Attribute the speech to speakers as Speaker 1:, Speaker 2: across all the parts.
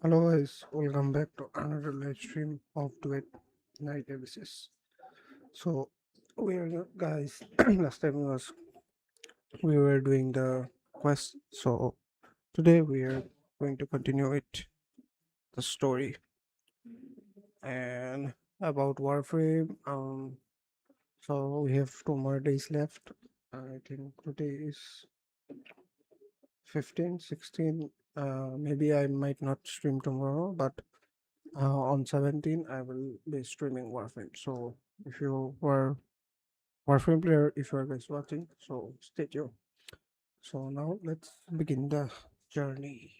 Speaker 1: Hello guys, welcome back to another live stream of Duet Night Abyss. So we are guys last time was we were doing the quest, so today we are going to continue it the story and about Warframe. So we have 2 more days left. I think today is 15, 16. Maybe I might not stream tomorrow, but on 17 I will be streaming Warframe. So if you were Warframe player, if you are guys watching, so stay tuned. So now let's begin the journey.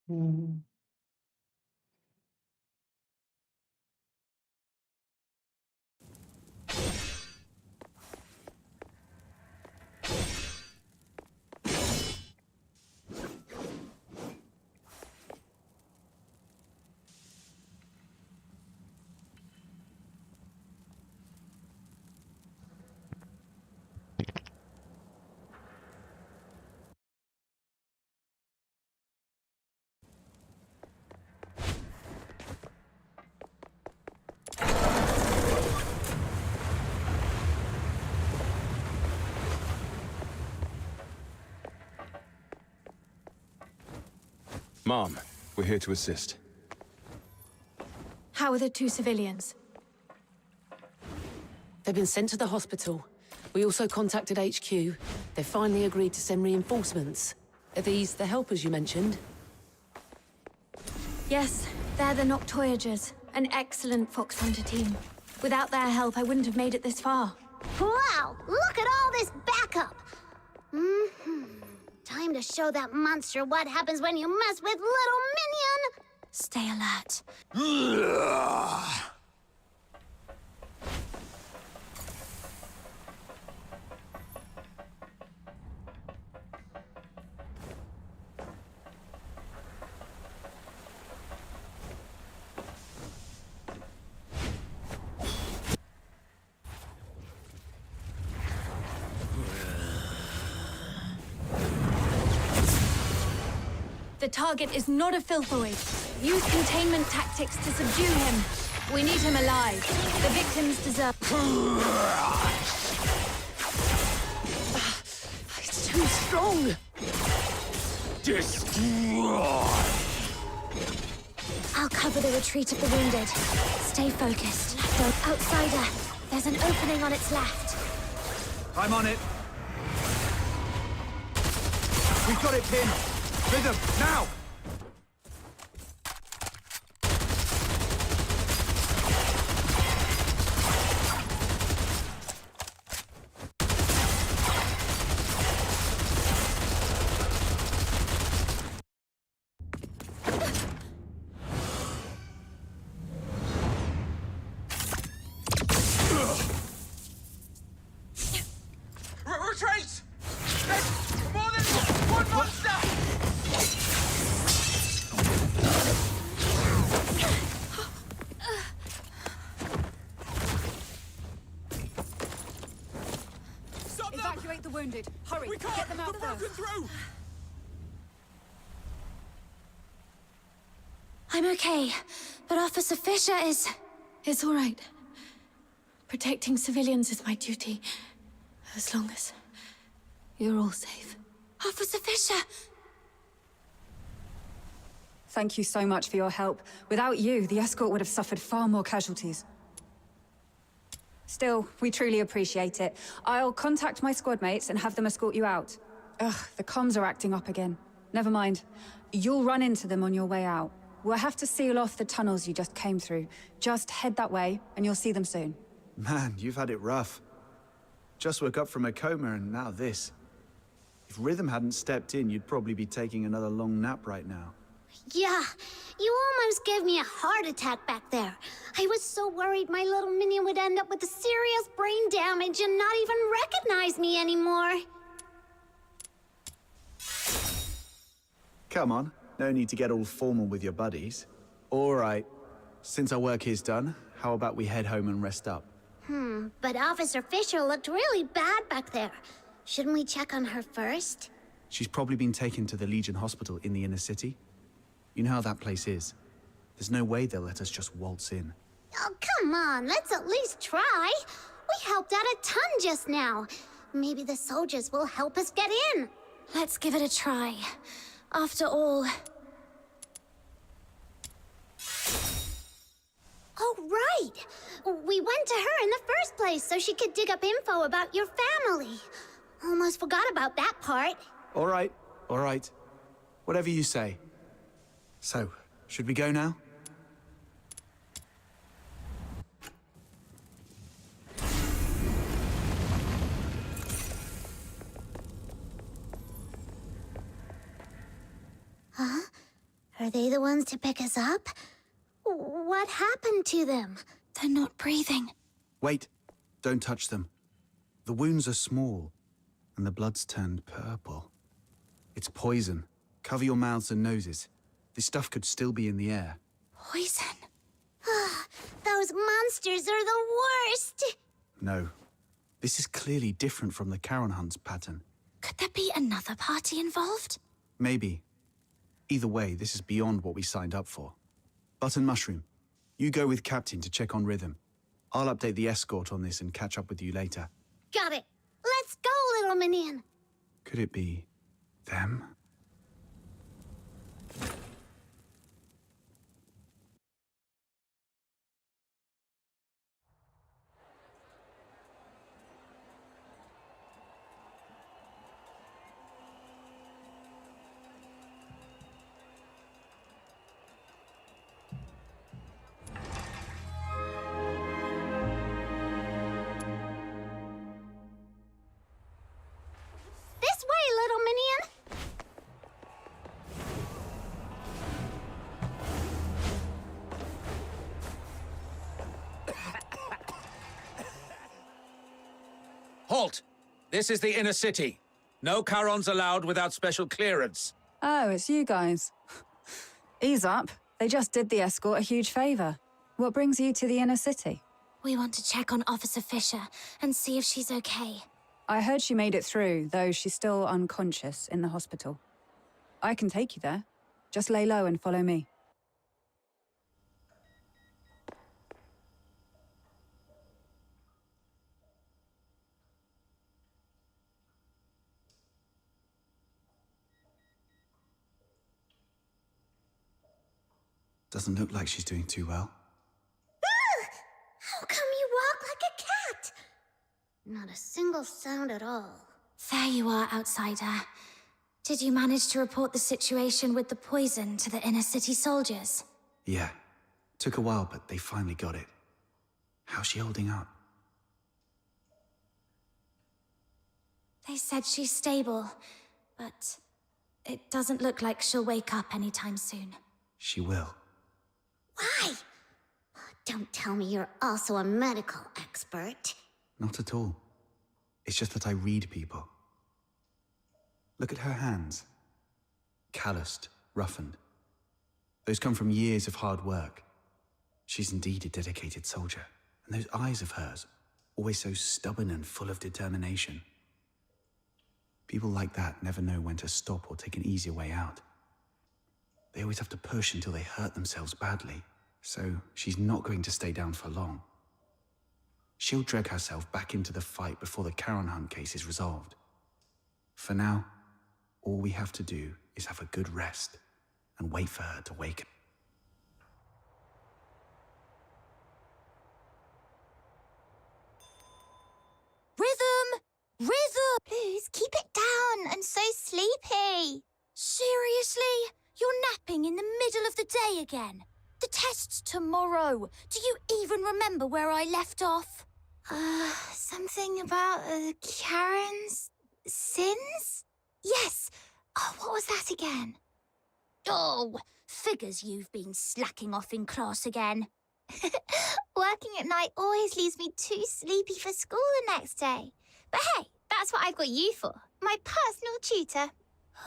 Speaker 1: Mm.
Speaker 2: Mom, we're here to assist.
Speaker 3: How are the two civilians?
Speaker 4: They've been sent to the hospital. We also contacted HQ. They finally agreed to send reinforcements. Are these the helpers you mentioned?
Speaker 3: Yes, they're the Noctoyagers, an excellent fox hunter team. Without their help, I wouldn't have made it this far.
Speaker 5: Wow! Look at all this backup! Time to show that monster what happens when you mess with little minion!
Speaker 3: Stay alert. The target is not a filthoid. Use containment tactics to subdue him. We need him alive. The victims deserve...
Speaker 4: It's too strong!
Speaker 5: I'll cover the retreat of the wounded. Stay focused. Don't outsider. There's an opening on its left.
Speaker 6: I'm on it. We've got it pinned. Rhythm, now! Retreat! There's more than one monster!
Speaker 3: Evacuate the wounded. Hurry,
Speaker 6: We can't!
Speaker 3: get them out
Speaker 6: They're broken
Speaker 3: first.
Speaker 6: through!
Speaker 5: I'm okay, but Officer Fisher is...
Speaker 3: It's all right. Protecting civilians is my duty. As long as you're all safe.
Speaker 5: Officer Fisher!
Speaker 7: Thank you so much for your help. Without you, the escort would have suffered far more casualties. Still, we truly appreciate it. I'll contact my squad mates and have them escort you out. Ugh, the comms are acting up again. Never mind. You'll run into them on your way out. We'll have to seal off the tunnels you just came through. Just head that way, and you'll see them soon.
Speaker 6: Man, you've had it rough. Just woke up from a coma and now this. If Rhythm hadn't stepped in, you'd probably be taking another long nap right now.
Speaker 5: Yeah, you almost gave me a heart attack back there. I was so worried my little minion would end up with a serious brain damage and not even recognize me anymore.
Speaker 6: Come on, no need to get all formal with your buddies. All right, since our work here's done, how about we head home and rest up?
Speaker 5: But Officer Fisher looked really bad back there. Shouldn't we check on her first?
Speaker 6: She's probably been taken to the Legion Hospital in the inner city. You know how that place is. There's no way they'll let us just waltz in.
Speaker 5: Oh, come on, let's at least try. We helped out a ton just now. Maybe the soldiers will help us get in.
Speaker 3: Let's give it a try. After all...
Speaker 5: Oh, right. We went to her in the first place so she could dig up info about your family. Almost forgot about that part.
Speaker 6: All right. Whatever you say. So, should we go now?
Speaker 5: Huh? Are they the ones to pick us up? What happened to them?
Speaker 3: They're not breathing.
Speaker 6: Wait, don't touch them. The wounds are small, and the blood's turned purple. It's poison. Cover your mouths and noses. This stuff could still be in the air.
Speaker 3: Poison.
Speaker 5: Those monsters are the worst!
Speaker 6: No. This is clearly different from the Charon Hunt's pattern.
Speaker 3: Could there be another party involved?
Speaker 6: Maybe. Either way, this is beyond what we signed up for. Button Mushroom, you go with Captain to check on Rhythm. I'll update the escort on this and catch up with you later.
Speaker 5: Got it. Let's go, little minion.
Speaker 6: Could it be them?
Speaker 5: This way, little minion.
Speaker 8: Halt! This is the inner city. No Charons allowed without special clearance.
Speaker 7: Oh, it's you guys. Ease up. They just did the escort a huge favor. What brings you to the inner city?
Speaker 3: We want to check on Officer Fisher and see if she's okay.
Speaker 7: I heard she made it through, though she's still unconscious in the hospital. I can take you there. Just lay low and follow me.
Speaker 6: Doesn't look like she's doing too well.
Speaker 5: How come you walk like a cat? Not a single sound at all.
Speaker 3: There you are, outsider. Did you manage to report the situation with the poison to the inner city soldiers?
Speaker 6: Yeah. Took a while, but they finally got it. How's she holding up?
Speaker 3: They said she's stable, but it doesn't look like she'll wake up anytime soon.
Speaker 6: She will.
Speaker 5: Why? Don't tell me you're also a medical expert.
Speaker 6: Not at all. It's just that I read people. Look at her hands. Calloused, roughened. Those come from years of hard work. She's indeed a dedicated soldier. And those eyes of hers, always so stubborn and full of determination. People like that never know when to stop or take an easier way out. They always have to push until they hurt themselves badly. So she's not going to stay down for long. She'll drag herself back into the fight before the Charon Hunt case is resolved. For now, all we have to do is have a good rest and wait for her to wake up.
Speaker 5: Rhythm! Rhythm! Please keep it down. I'm so sleepy.
Speaker 9: Seriously? You're napping in the middle of the day again? The test's tomorrow. Do you even remember where I left off?
Speaker 5: Something about Karen's sins?
Speaker 9: Yes. Oh, what was that again? Oh, figures you've been slacking off in class again.
Speaker 5: Working at night always leaves me too sleepy for school the next day. But hey, that's what I've got you for. My personal tutor.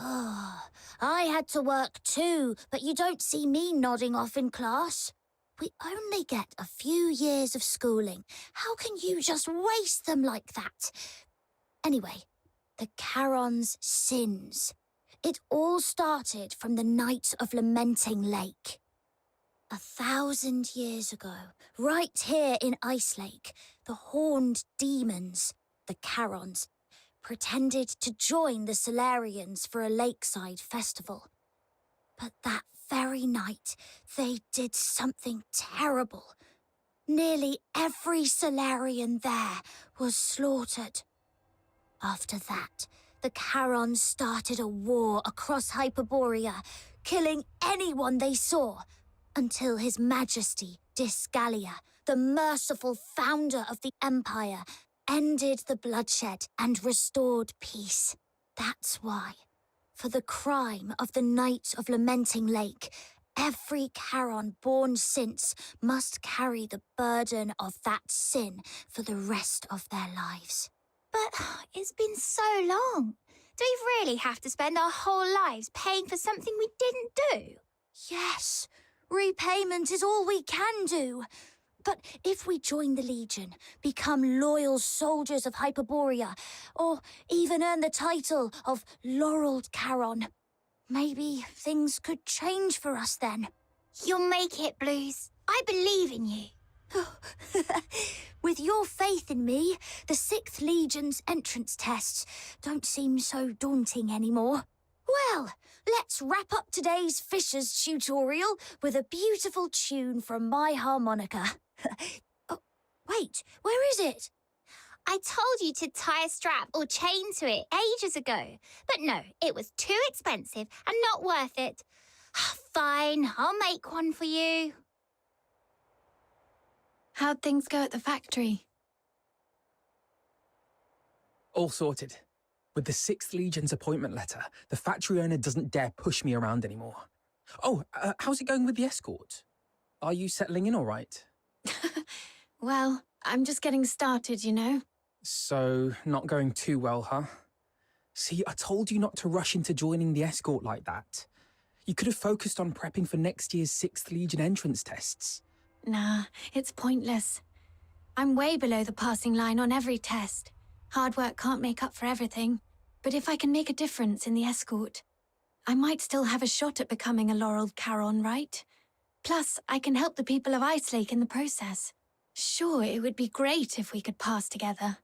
Speaker 9: Oh, I had to work too, but you don't see me nodding off in class. We only get a few years of schooling. How can you just waste them like that? Anyway, the Charon's sins. It all started from the night of Lamenting Lake. 1,000 years ago, right here in Ice Lake, the horned demons, the Charons, pretended to join the Solarians for a lakeside festival. But that very night, they did something terrible. Nearly every Solarian there was slaughtered. After that, the Charons started a war across Hyperborea, killing anyone they saw, until His Majesty Disgalia, the merciful founder of the Empire, ended the bloodshed and restored peace. That's why, for the crime of the Night of Lamenting Lake, every Charon born since must carry the burden of that sin for the rest of their lives.
Speaker 5: But it's been so long. Do we really have to spend our whole lives paying for something we didn't do?
Speaker 9: Yes, repayment is all we can do. But if we join the Legion, become loyal soldiers of Hyperborea, or even earn the title of Laureled Charon, maybe things could change for us then.
Speaker 5: You'll make it, Blues. I believe in you.
Speaker 9: With your faith in me, the 6th Legion's entrance tests don't seem so daunting anymore. Well, let's wrap up today's Fisher's tutorial with a beautiful tune from my harmonica. Oh, wait, where is it?
Speaker 5: I told you to tie a strap or chain to it ages ago. But no, it was too expensive and not worth it. Fine, I'll make one for you.
Speaker 3: How'd things go at the factory?
Speaker 10: All sorted. With the 6th Legion's appointment letter, the factory owner doesn't dare push me around anymore. Oh, how's it going with the escort? Are you settling in all right?
Speaker 3: Well, I'm just getting started, you know.
Speaker 10: So, not going too well, huh? See, I told you not to rush into joining the escort like that. You could have focused on prepping for next year's 6th Legion entrance tests.
Speaker 3: Nah, it's pointless. I'm way below the passing line on every test. Hard work can't make up for everything. But if I can make a difference in the escort, I might still have a shot at becoming a Laureled Charon, right? Plus, I can help the people of Ice Lake in the process. Sure, it would be great if we could pass together.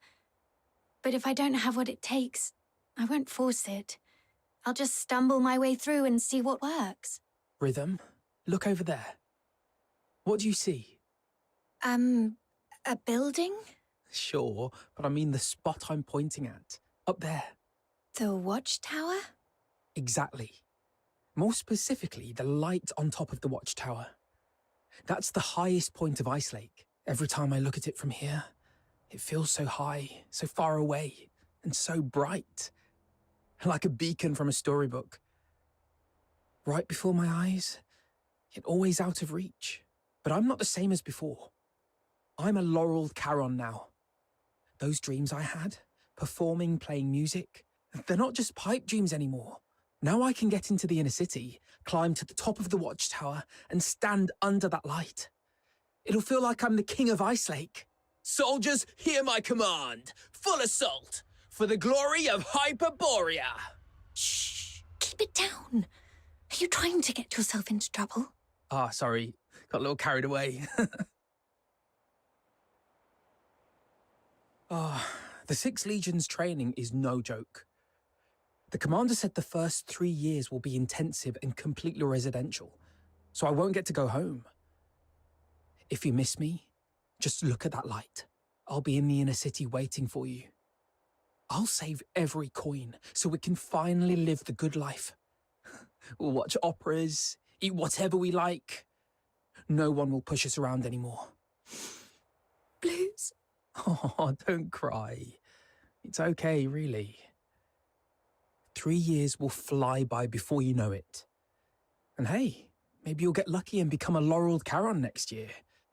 Speaker 3: But if I don't have what it takes, I won't force it. I'll just stumble my way through and see what works.
Speaker 10: Rhythm, look over there. What do you see?
Speaker 3: A building?
Speaker 10: Sure, but I mean the spot I'm pointing at. Up there.
Speaker 3: The watchtower?
Speaker 10: Exactly. More specifically, the light on top of the watchtower. That's the highest point of Ice Lake. Every time I look at it from here, it feels so high, so far away, and so bright. Like a beacon from a storybook. Right before my eyes, yet always out of reach. But I'm not the same as before. I'm a Laureled Charon now. Those dreams I had, performing, playing music, they're not just pipe dreams anymore. Now I can get into the inner city, climb to the top of the watchtower, and stand under that light. It'll feel like I'm the king of Ice Lake.
Speaker 8: Soldiers, hear my command. Full assault, for the glory of Hyperborea.
Speaker 3: Shh! Keep it down. Are you trying to get yourself into trouble?
Speaker 10: Ah, sorry. Got a little carried away. The 6th Legion's training is no joke. The commander said the first 3 years will be intensive and completely residential, so I won't get to go home. If you miss me, just look at that light. I'll be in the inner city waiting for you. I'll save every coin so we can finally live the good life. We'll watch operas, eat whatever we like. No one will push us around anymore.
Speaker 3: Blues?
Speaker 10: Oh, don't cry. It's okay, really. 3 years will fly by before you know it. And hey, maybe you'll get lucky and become a Laureled Charon next year.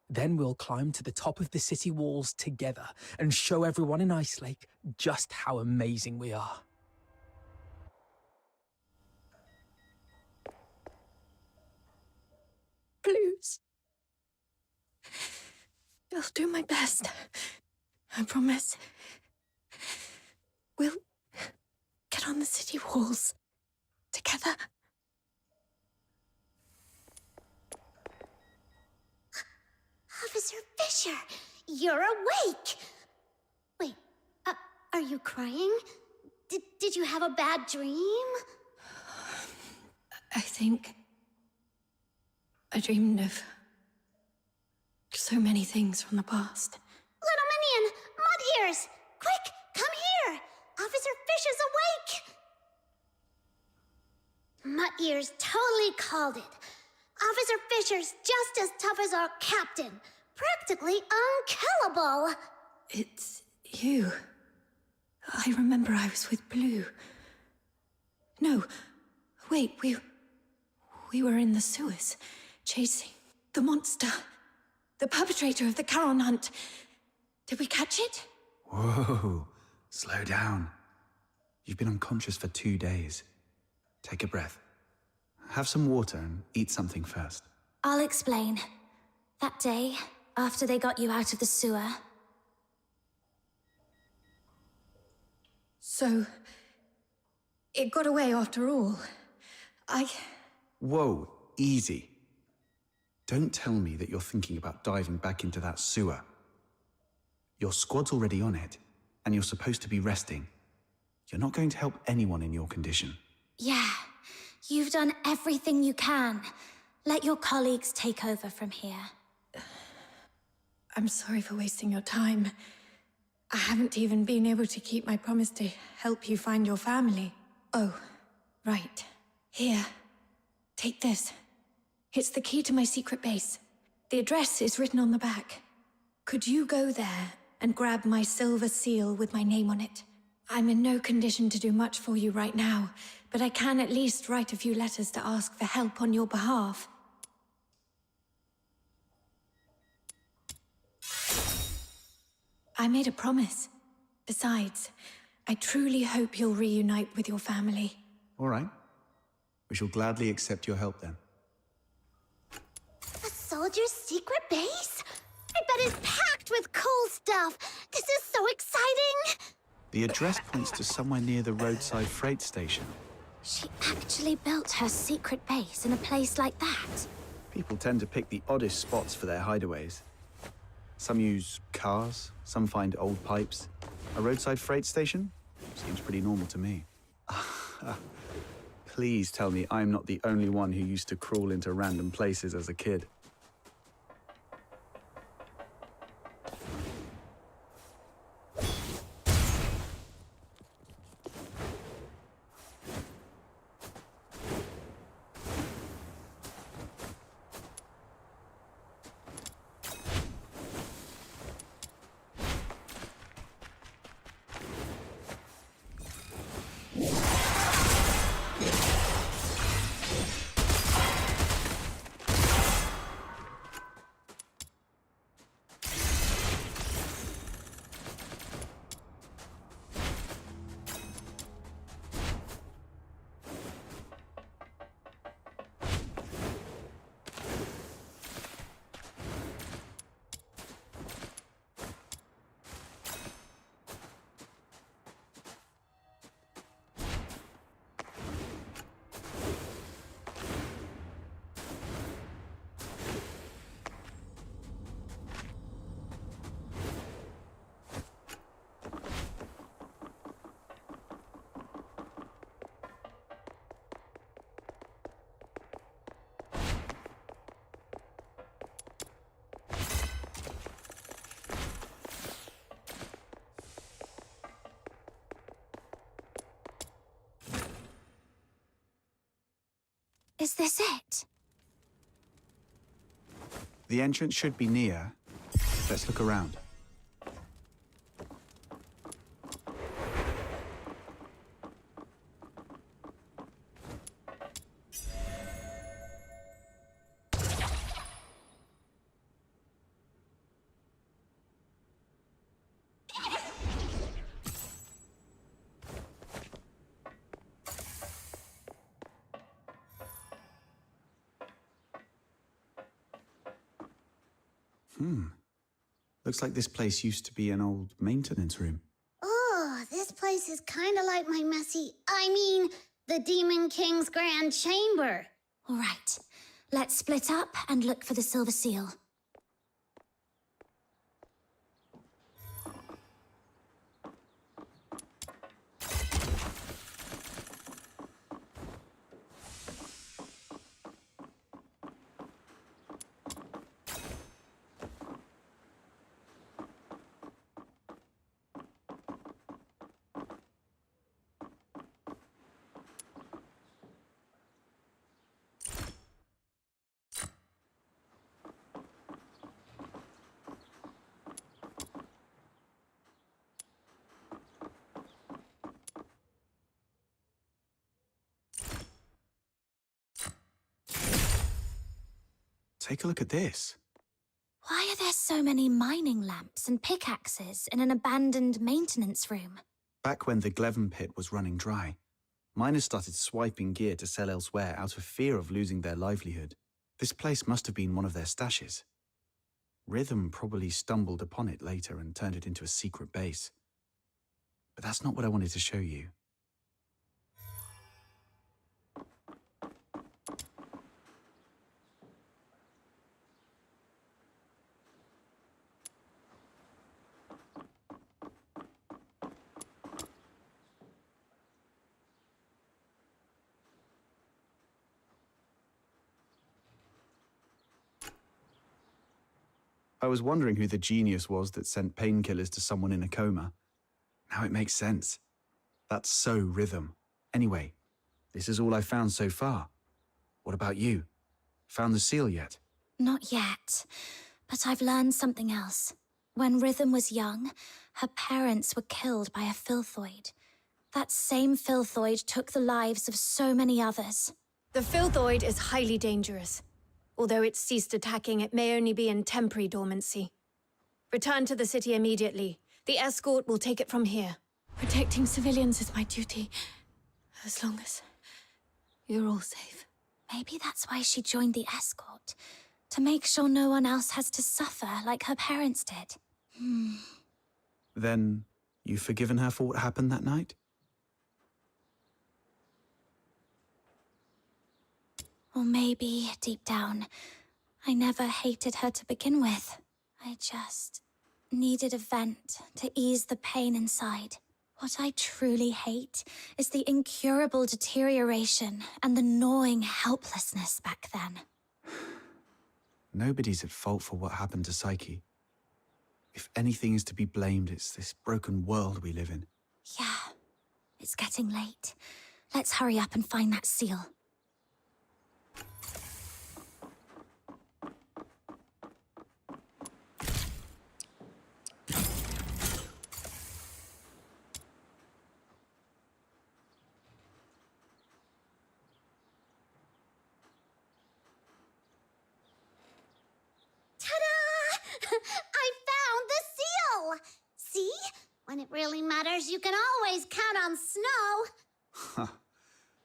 Speaker 10: Then we'll climb to the top of the city walls together and show everyone in Ice Lake just how amazing we are.
Speaker 3: Blues. I'll do my best. I promise. We'll get on the city walls together.
Speaker 5: Officer Fisher, you're awake! Wait, are you crying? Did you have a bad dream?
Speaker 3: I think I dreamed of so many things from the past.
Speaker 5: Little Minion, Mud Ears! Quick, come here! Officer Fisher's awake! Mud Ears totally called it. Officer Fisher's just as tough as our captain. Practically unkillable.
Speaker 3: It's you. I remember I was with Blue. No, wait, we were in the sewers, chasing the monster. The perpetrator of the Charon hunt. Did we catch it?
Speaker 6: Whoa, slow down. You've been unconscious for 2 days. Take a breath. Have some water and eat something first.
Speaker 9: I'll explain. That day, after they got you out of the sewer,
Speaker 3: So, it got away after all.
Speaker 6: Whoa, easy. Don't tell me that you're thinking about diving back into that sewer. Your squad's already on it, and you're supposed to be resting. You're not going to help anyone in your condition.
Speaker 9: yeah, you've done everything you can. Let your colleagues take over from here.
Speaker 3: I'm sorry for wasting your time. I haven't even been able to keep my promise to help you find your family. Oh, right. Here. Take this. It's the key to my secret base. The address is written on the back. Could you go there and grab my silver seal with my name on it? I'm in no condition to do much for you right now, but I can at least write a few letters to ask for help on your behalf. I made a promise. Besides, I truly hope you'll reunite with your family.
Speaker 6: All right. We shall gladly accept your help then.
Speaker 5: A soldier's secret base? I bet it's packed with cool stuff. This is so exciting!
Speaker 6: The address points to somewhere near the roadside freight station.
Speaker 9: She actually built her secret base in a place like that.
Speaker 6: People tend to pick the oddest spots for their hideaways. Some use cars, some find old pipes. A roadside freight station? Seems pretty normal to me. Please tell me I'm not the only one who used to crawl into random places as a kid.
Speaker 9: Is this it?
Speaker 6: The entrance should be near. Let's look around. Looks like this place used to be an old maintenance room.
Speaker 5: Oh, this place is kind of like my The Demon King's Grand Chamber.
Speaker 9: All right, let's split up and look for the Silver Seal.
Speaker 6: Take a look at this.
Speaker 9: Why are there so many mining lamps and pickaxes in an abandoned maintenance room?
Speaker 6: Back when the Gleven pit was running dry, miners started swiping gear to sell elsewhere out of fear of losing their livelihood. This place must have been one of their stashes. Rhythm probably stumbled upon it later and turned it into a secret base. But that's not what I wanted to show you. I was wondering who the genius was that sent painkillers to someone in a coma. Now it makes sense. That's so Rhythm. Anyway, this is all I found so far. What about you? Found the seal yet?
Speaker 9: Not yet, but I've learned something else. When Rhythm was young, her parents were killed by a filthoid. That same filthoid took the lives of so many others.
Speaker 3: The filthoid is highly dangerous. Although it's ceased attacking, it may only be in temporary dormancy. Return to the city immediately. The escort will take it from here. Protecting civilians is my duty, as long as you're all safe.
Speaker 9: Maybe that's why she joined the escort, to make sure no one else has to suffer like her parents did.
Speaker 6: Then, you've forgiven her for what happened that night?
Speaker 9: Or maybe, deep down, I never hated her to begin with. I just needed a vent to ease the pain inside. What I truly hate is the incurable deterioration and the gnawing helplessness back then.
Speaker 6: Nobody's at fault for what happened to Psyche. If anything is to be blamed, it's this broken world we live in.
Speaker 9: Yeah, it's getting late. Let's hurry up and find that seal.
Speaker 5: I found the seal! See? When it really matters, you can always count on snow.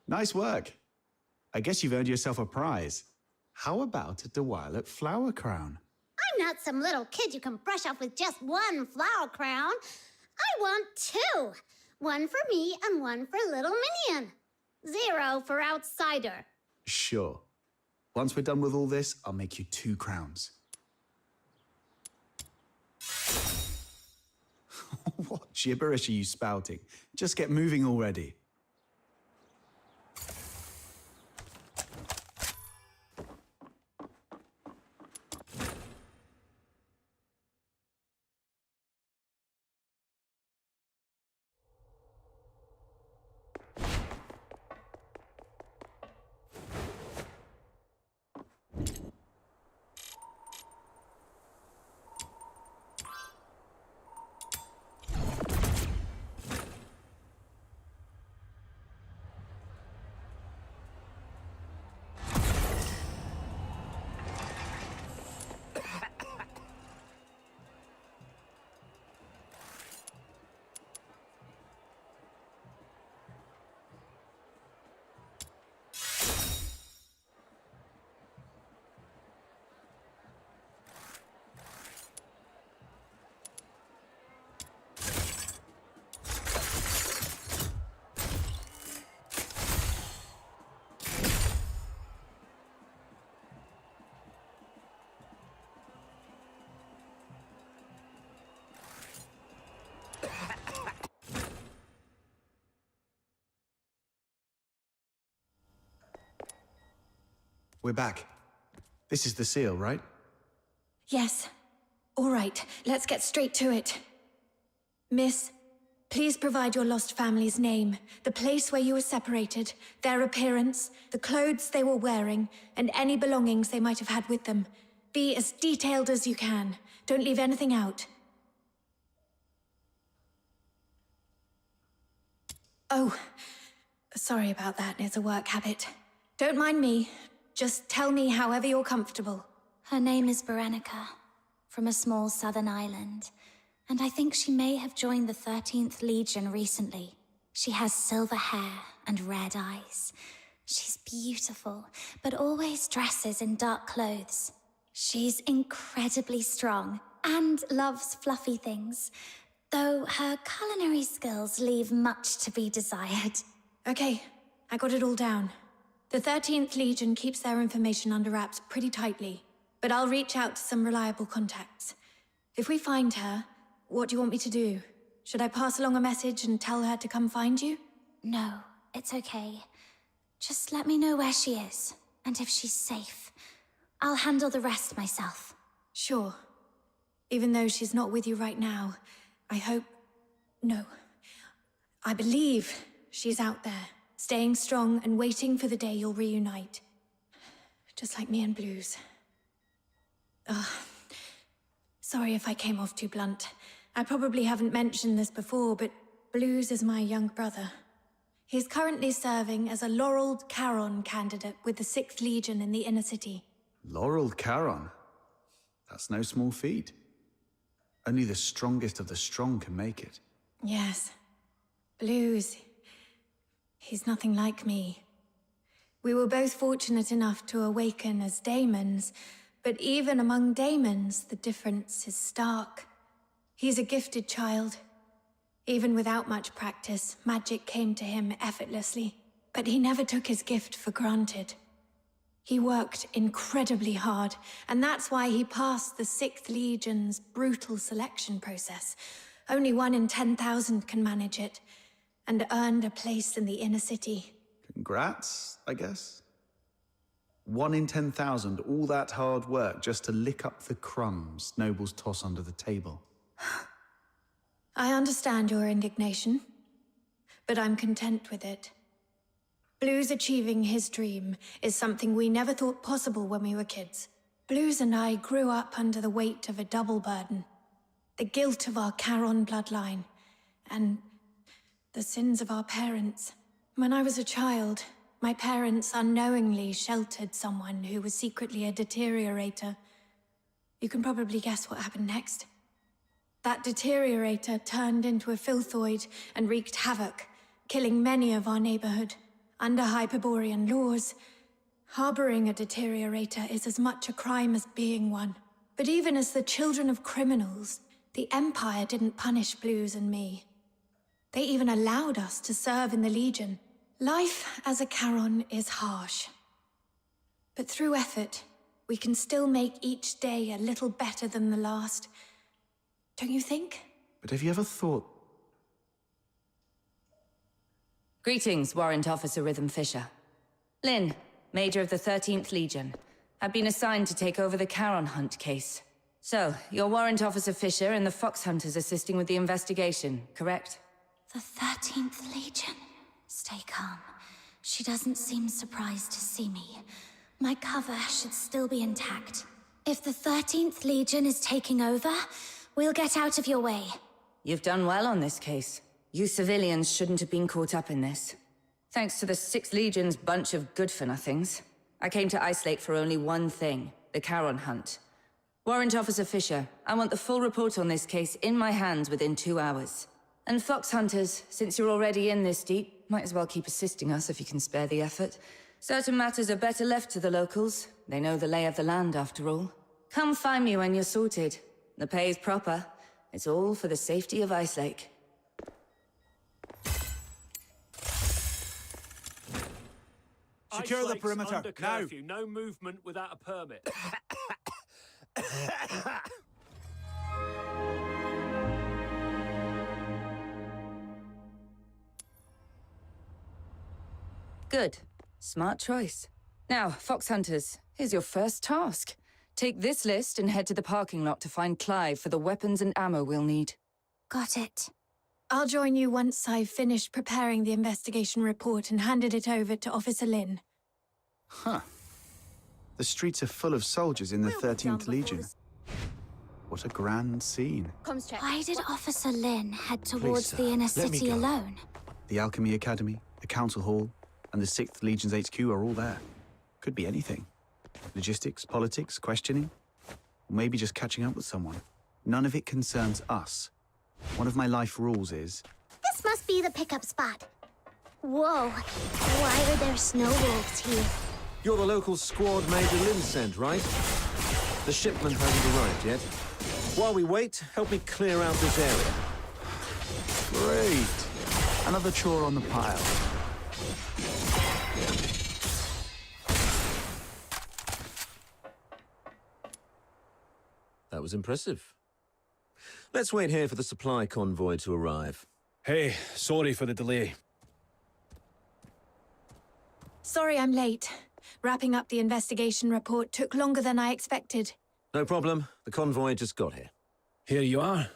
Speaker 6: Nice work. I guess you've earned yourself a prize. How about a Duet flower crown?
Speaker 5: I'm not some little kid you can brush off with just one flower crown. I want two. One for me and one for little Minion. 0 for outsider.
Speaker 6: Sure. Once we're done with all this, I'll make you 2 crowns. What gibberish are you spouting? Just get moving already. We're back. This is the seal, right?
Speaker 3: Yes. All right, let's get straight to it. Miss, please provide your lost family's name, the place where you were separated, their appearance, the clothes they were wearing, and any belongings they might have had with them. Be as detailed as you can. Don't leave anything out. Oh, sorry about that. It's a work habit. Don't mind me. Just tell me however you're comfortable.
Speaker 9: Her name is Berenica, from a small southern island, and I think she may have joined the 13th Legion recently. She has silver hair and red eyes. She's beautiful, but always dresses in dark clothes. She's incredibly strong and loves fluffy things, though her culinary skills leave much to be desired.
Speaker 3: Okay, I got it all down. The 13th Legion keeps their information under wraps pretty tightly, but I'll reach out to some reliable contacts. If we find her, what do you want me to do? Should I pass along a message and tell her to come find you?
Speaker 9: No, it's okay. Just let me know where she is, and if she's safe. I'll handle the rest myself.
Speaker 3: Sure. Even though she's not with you right now, I hope... No. I believe she's out there, staying strong and waiting for the day you'll reunite. Just like me and Blues. Ugh. Sorry if I came off too blunt. I probably haven't mentioned this before, but Blues is my young brother. He's currently serving as a laureled Charon candidate with the 6th Legion in the inner city.
Speaker 6: Laureled Charon? That's no small feat. Only the strongest of the strong can make it.
Speaker 3: Yes. Blues. He's nothing like me. We were both fortunate enough to awaken as daemons, but even among daemons, the difference is stark. He's a gifted child. Even without much practice, magic came to him effortlessly. But he never took his gift for granted. He worked incredibly hard, and that's why he passed the 6th Legion's brutal selection process. Only 1 in 10,000 can manage it, and earned a place in the inner city.
Speaker 6: Congrats, I guess. 1 in 10,000, all that hard work just to lick up the crumbs nobles toss under the table.
Speaker 3: I understand your indignation, but I'm content with it. Blues achieving his dream is something we never thought possible when we were kids. Blues and I grew up under the weight of a double burden. The guilt of our Charon bloodline, and the sins of our parents. When I was a child, my parents unknowingly sheltered someone who was secretly a deteriorator. You can probably guess what happened next. That deteriorator turned into a filthoid and wreaked havoc, killing many of our neighborhood. Under Hyperborean laws, harboring a deteriorator is as much a crime as being one. But even as the children of criminals, the Empire didn't punish Blues and me. They even allowed us to serve in the Legion. Life as a Charon is harsh. But through effort, we can still make each day a little better than the last. Don't you think?
Speaker 6: But have you ever thought...
Speaker 11: Greetings, Warrant Officer Rhythm Fisher. Lynn, Major of the 13th Legion. I've been assigned to take over the Charon Hunt case. So, you're Warrant Officer Fisher and the Fox Hunters assisting with the investigation, correct?
Speaker 9: The 13th Legion? Stay calm. She doesn't seem surprised to see me. My cover should still be intact. If the 13th Legion is taking over, we'll get out of your way.
Speaker 11: You've done well on this case. You civilians shouldn't have been caught up in this. Thanks to the 6th Legion's bunch of good-for-nothings, I came to Ice Lake for only one thing, the Charon Hunt. Warrant Officer Fisher, I want the full report on this case in my hands within 2 hours. And Fox Hunters, since you're already in this deep, might as well keep assisting us if you can spare the effort. Certain matters are better left to the locals. They know the lay of the land, after all. Come find me when you're sorted. The pay is proper. It's all for the safety of Ice Lake.
Speaker 12: Secure the perimeter, under curfew. Now! No movement without a permit.
Speaker 11: Good. Smart choice. Now, Fox Hunters, here's your first task. Take this list and head to the parking lot to find Clive for the weapons and ammo we'll need.
Speaker 9: Got it.
Speaker 3: I'll join you once I've finished preparing the investigation report and handed it over to Officer Lin.
Speaker 6: Huh. The streets are full of soldiers in the 13th Legion. What a grand scene.
Speaker 9: Why did Officer Lin head towards the inner city alone?
Speaker 6: The Alchemy Academy, the Council Hall, and the 6th Legion's HQ are all there. Could be anything. Logistics, politics, questioning. Or maybe just catching up with someone. None of it concerns us. One of my life rules is...
Speaker 5: This must be the pickup spot. Whoa, why are there snow wolves here?
Speaker 13: You're the local squad Major Lin sent, right? The shipment hasn't arrived yet. While we wait, help me clear out this area.
Speaker 6: Great. Another chore on the pile.
Speaker 13: That was impressive. Let's wait here for the supply convoy to arrive.
Speaker 14: Hey, sorry for the delay.
Speaker 3: Sorry I'm late. Wrapping up the investigation report took longer than I expected.
Speaker 13: No problem. The convoy just got here.
Speaker 14: Here you are.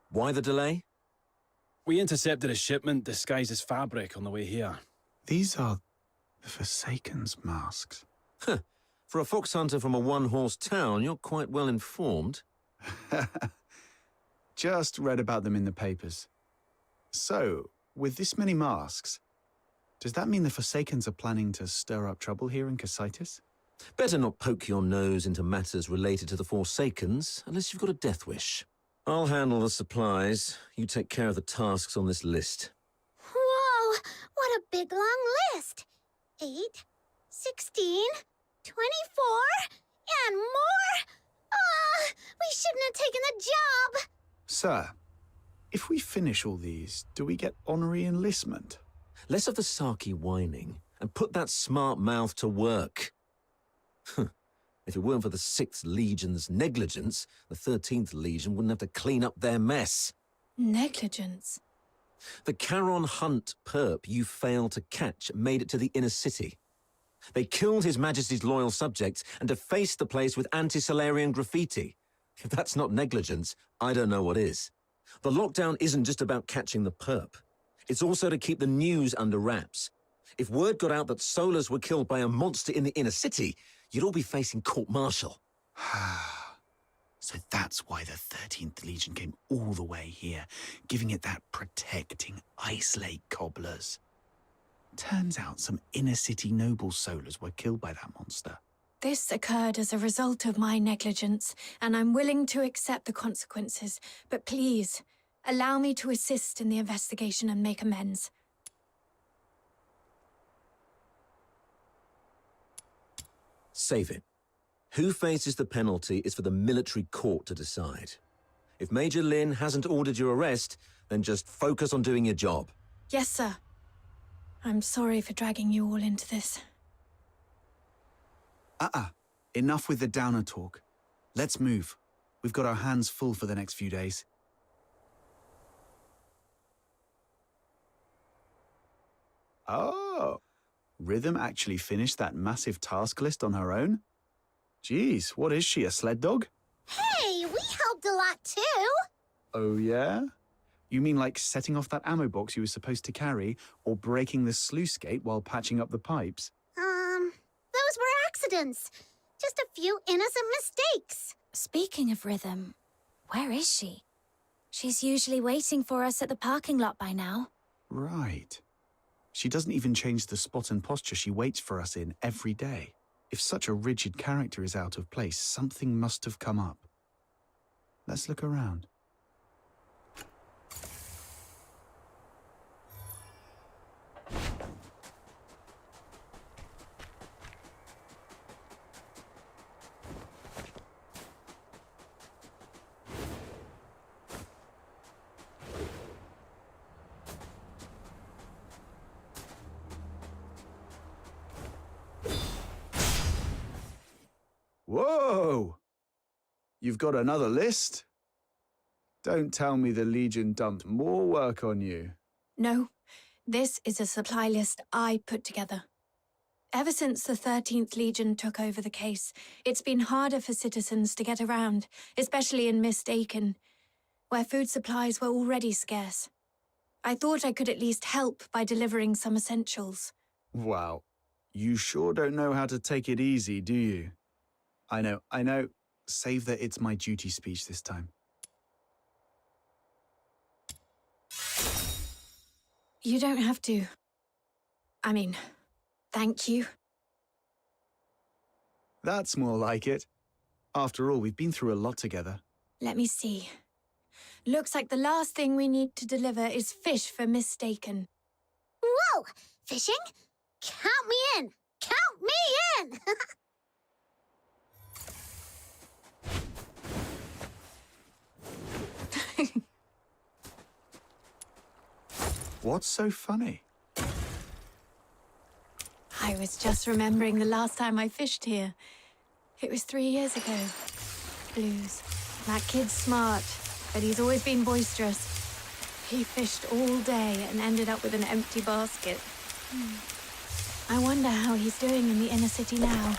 Speaker 13: Why the delay?
Speaker 14: We intercepted a shipment disguised as fabric on the way here.
Speaker 6: These are the Forsaken's masks.
Speaker 13: Huh. For a fox hunter from a one-horse town, you're quite well informed.
Speaker 6: Just read about them in the papers. So, with this many masks, does that mean the Forsakens are planning to stir up trouble here in Cocytus?
Speaker 13: Better not poke your nose into matters related to the Forsakens, unless you've got a death wish. I'll handle the supplies. You take care of the tasks on this list.
Speaker 5: Whoa, what a big long list. 8, 16, 24, and more? We shouldn't have taken the job.
Speaker 6: Sir, if we finish all these, do we get honorary enlistment?
Speaker 13: Less of the sarky whining, and put that smart mouth to work. If it weren't for the 6th Legion's negligence, the 13th Legion wouldn't have to clean up their mess.
Speaker 3: Negligence?
Speaker 13: The Charon Hunt perp you failed to catch made it to the inner city. They killed His Majesty's loyal subjects and defaced the place with anti-Solarian graffiti. If that's not negligence, I don't know what is. The lockdown isn't just about catching the perp. It's also to keep the news under wraps. If word got out that Solars were killed by a monster in the inner city, you'd all be facing court-martial.
Speaker 6: So that's why the 13th Legion came all the way here, giving it that protecting Ice Lake cobblers. Turns out some inner-city noble Solars were killed by that monster.
Speaker 3: This occurred as a result of my negligence, and I'm willing to accept the consequences. But please, allow me to assist in the investigation and make amends.
Speaker 13: Save it. Who faces the penalty is for the military court to decide. If Major Lin hasn't ordered your arrest, then just focus on doing your job.
Speaker 3: Yes, sir. I'm sorry for dragging you all into this.
Speaker 6: Enough with the downer talk. Let's move. We've got our hands full for the next few days. Oh, Rhythm actually finished that massive task list on her own? Geez, what is she, a sled dog?
Speaker 5: Hey, we helped a lot too.
Speaker 6: Oh, yeah? You mean like setting off that ammo box you were supposed to carry, or breaking the sluice gate while patching up the pipes?
Speaker 5: Those were accidents. Just a few innocent mistakes.
Speaker 9: Speaking of Rhythm, where is she? She's usually waiting for us at the parking lot by now.
Speaker 6: Right. She doesn't even change the spot and posture she waits for us in every day. If such a rigid character is out of place, something must have come up. Let's look around. Whoa! You've got another list? Don't tell me the Legion dumped more work on you.
Speaker 3: No, this is a supply list I put together. Ever since the 13th Legion took over the case, it's been harder for citizens to get around, especially in Mistaken, where food supplies were already scarce. I thought I could at least help by delivering some essentials.
Speaker 6: Wow. You sure don't know how to take it easy, do you? I know. Save the "it's my duty" speech this time.
Speaker 3: You don't have to. I mean, thank you.
Speaker 6: That's more like it. After all, we've been through a lot together.
Speaker 3: Let me see. Looks like the last thing we need to deliver is fish for Mistaken.
Speaker 5: Whoa! Fishing? Count me in! Count me in!
Speaker 6: What's so funny?
Speaker 3: I was just remembering the last time I fished here. It was 3 years ago. Blues. That kid's smart, but he's always been boisterous. He fished all day and ended up with an empty basket. I wonder how he's doing in the inner city now.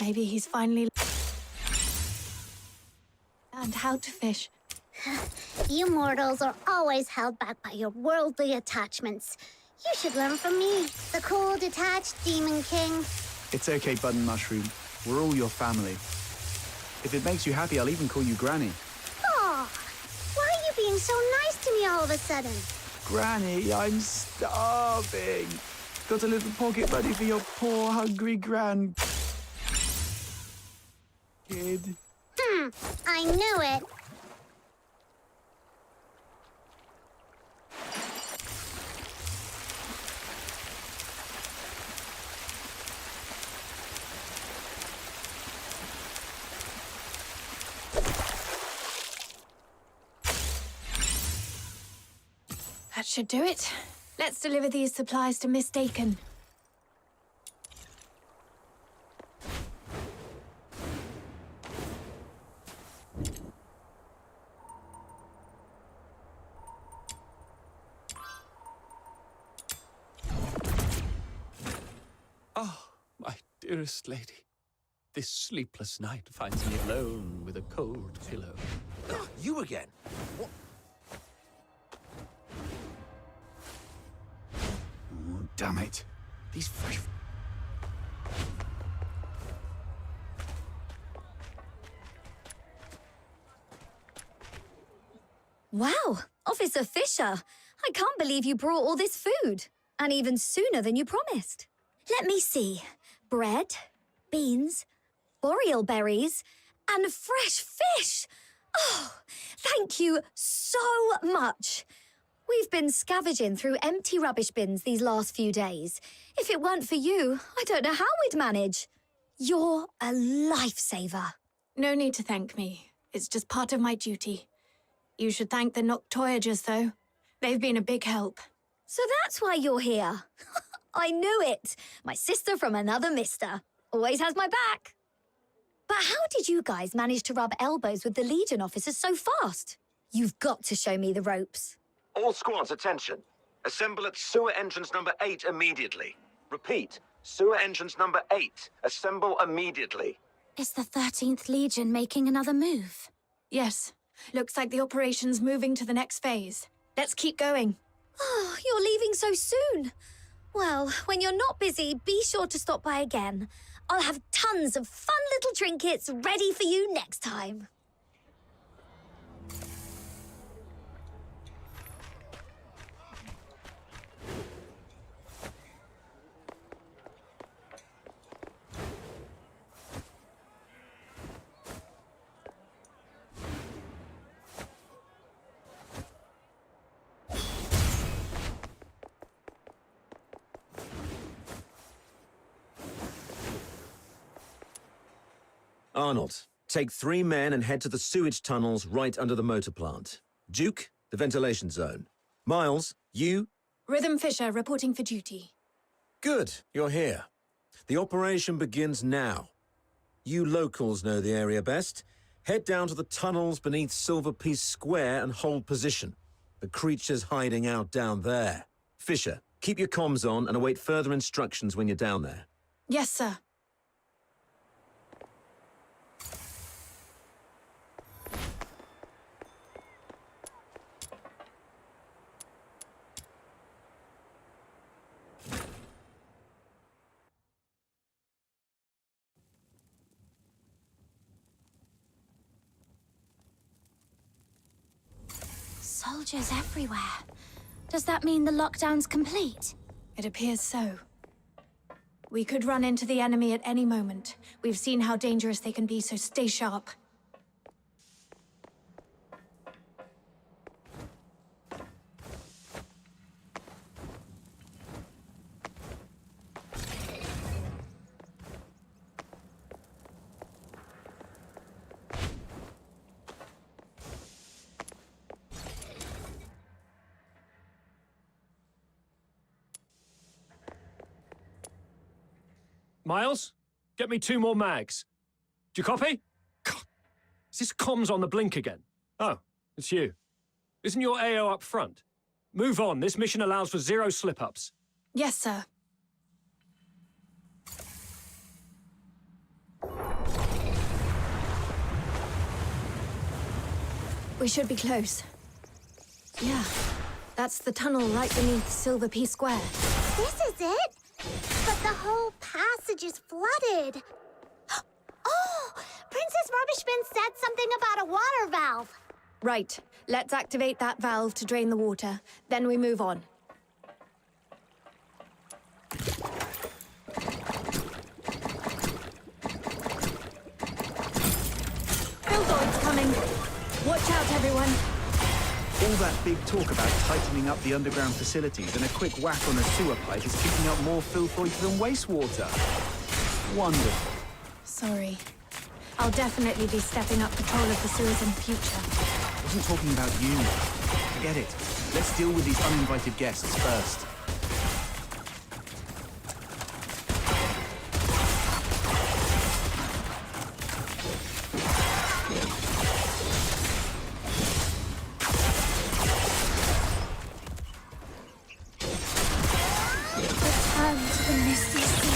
Speaker 3: Maybe he's finally learned how to fish.
Speaker 5: You mortals are always held back by your worldly attachments. You should learn from me, the cool, detached Demon King.
Speaker 6: It's okay, Button Mushroom. We're all your family. If it makes you happy, I'll even call you Granny.
Speaker 5: Aw, why are you being so nice to me all of a sudden?
Speaker 6: Granny, I'm starving. Got a little pocket money for your poor, hungry kid.
Speaker 5: I knew it.
Speaker 3: That should do it. Let's deliver these supplies to Mistaken.
Speaker 12: Oh, my dearest lady. This sleepless night finds me alone with a cold pillow.
Speaker 8: You again? What?
Speaker 6: Oh, damn it. These fresh...
Speaker 9: Wow, Officer Fisher. I can't believe you brought all this food. And even sooner than you promised. Let me see. Bread, beans, boreal berries, and fresh fish. Oh, thank you so much. We've been scavenging through empty rubbish bins these last few days. If it weren't for you, I don't know how we'd manage. You're a lifesaver.
Speaker 3: No need to thank me. It's just part of my duty. You should thank the Noctoyagers, though. They've been a big help.
Speaker 9: So that's why you're here. I knew it. My sister from another mister. Always has my back. But how did you guys manage to rub elbows with the Legion officers so fast? You've got to show me the ropes.
Speaker 13: All squads, attention. Assemble at sewer entrance number 8 immediately. Repeat, sewer entrance number 8. Assemble immediately.
Speaker 9: Is the 13th Legion making another move?
Speaker 3: Yes. Looks like the operation's moving to the next phase. Let's keep going.
Speaker 9: Oh, you're leaving so soon. Well, when you're not busy, be sure to stop by again. I'll have tons of fun little trinkets ready for you next time.
Speaker 13: Arnold, take 3 men and head to the sewage tunnels right under the motor plant. Duke, the ventilation zone. Miles, you...
Speaker 3: Rhythm Fisher reporting for duty.
Speaker 13: Good, you're here. The operation begins now. You locals know the area best. Head down to the tunnels beneath Silver Piece Square and hold position. The creature's hiding out down there. Fisher, keep your comms on and await further instructions when you're down there.
Speaker 3: Yes, sir.
Speaker 9: Soldiers everywhere. Does that mean the lockdown's complete?
Speaker 3: It appears so. We could run into the enemy at any moment. We've seen how dangerous they can be, so stay sharp.
Speaker 15: Miles, get me 2 more mags. Do you copy? God, is this comms on the blink again? Oh, it's you. Isn't your AO up front? Move on. This mission allows for 0 slip-ups.
Speaker 3: Yes, sir. We should be close. Yeah, that's the tunnel right beneath Silver Pea Square.
Speaker 5: This is it? But the whole passage is flooded. Oh! Princess Rubbish Bin said something about a water valve.
Speaker 3: Right. Let's activate that valve to drain the water. Then we move on. Buildoid's coming. Watch out, everyone.
Speaker 6: All that big talk about tightening up the underground facilities and a quick whack on a sewer pipe is kicking up more filthoids than wastewater. Wonderful.
Speaker 3: Sorry. I'll definitely be stepping up patrol of the sewers in the future.
Speaker 6: I wasn't talking about you. Forget it. Let's deal with these uninvited guests first.
Speaker 9: Return to the misty sea.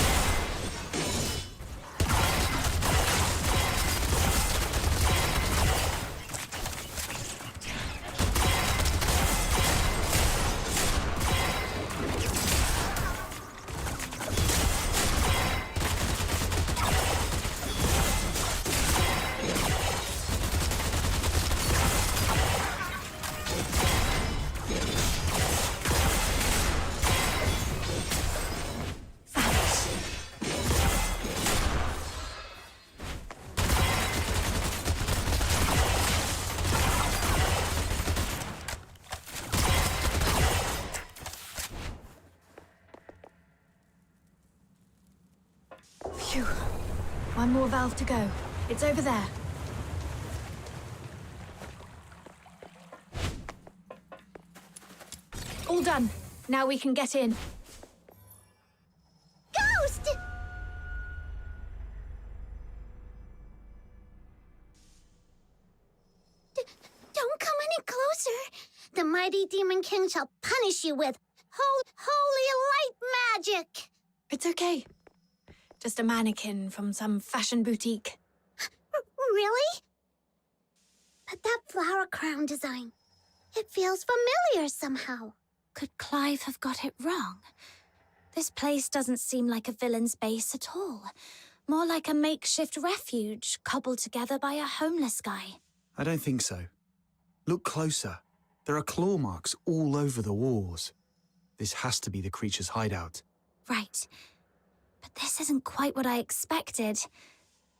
Speaker 3: Phew. One more valve to go. It's over there. All done. Now we can get in.
Speaker 5: Ghost! Don't come any closer. The mighty Demon King shall punish you with holy light magic.
Speaker 3: It's okay. Just a mannequin from some fashion boutique.
Speaker 5: Really? But that flower crown design, it feels familiar somehow.
Speaker 9: Could Clive have got it wrong? This place doesn't seem like a villain's base at all. More like a makeshift refuge cobbled together by a homeless guy.
Speaker 6: I don't think so. Look closer. There are claw marks all over the walls. This has to be the creature's hideout.
Speaker 9: Right. But this isn't quite what I expected.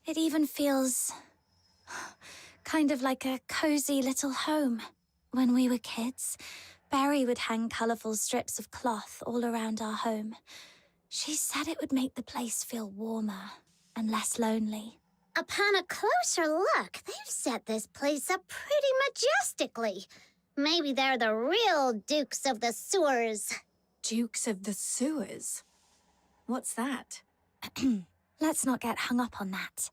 Speaker 9: It even feels kind of like a cozy little home. When we were kids, Barry would hang colourful strips of cloth all around our home. She said it would make the place feel warmer and less lonely.
Speaker 5: Upon a closer look, they've set this place up pretty majestically. Maybe they're the real Dukes of the Sewers.
Speaker 3: Dukes of the Sewers? What's that?
Speaker 9: Let's not get hung up on that.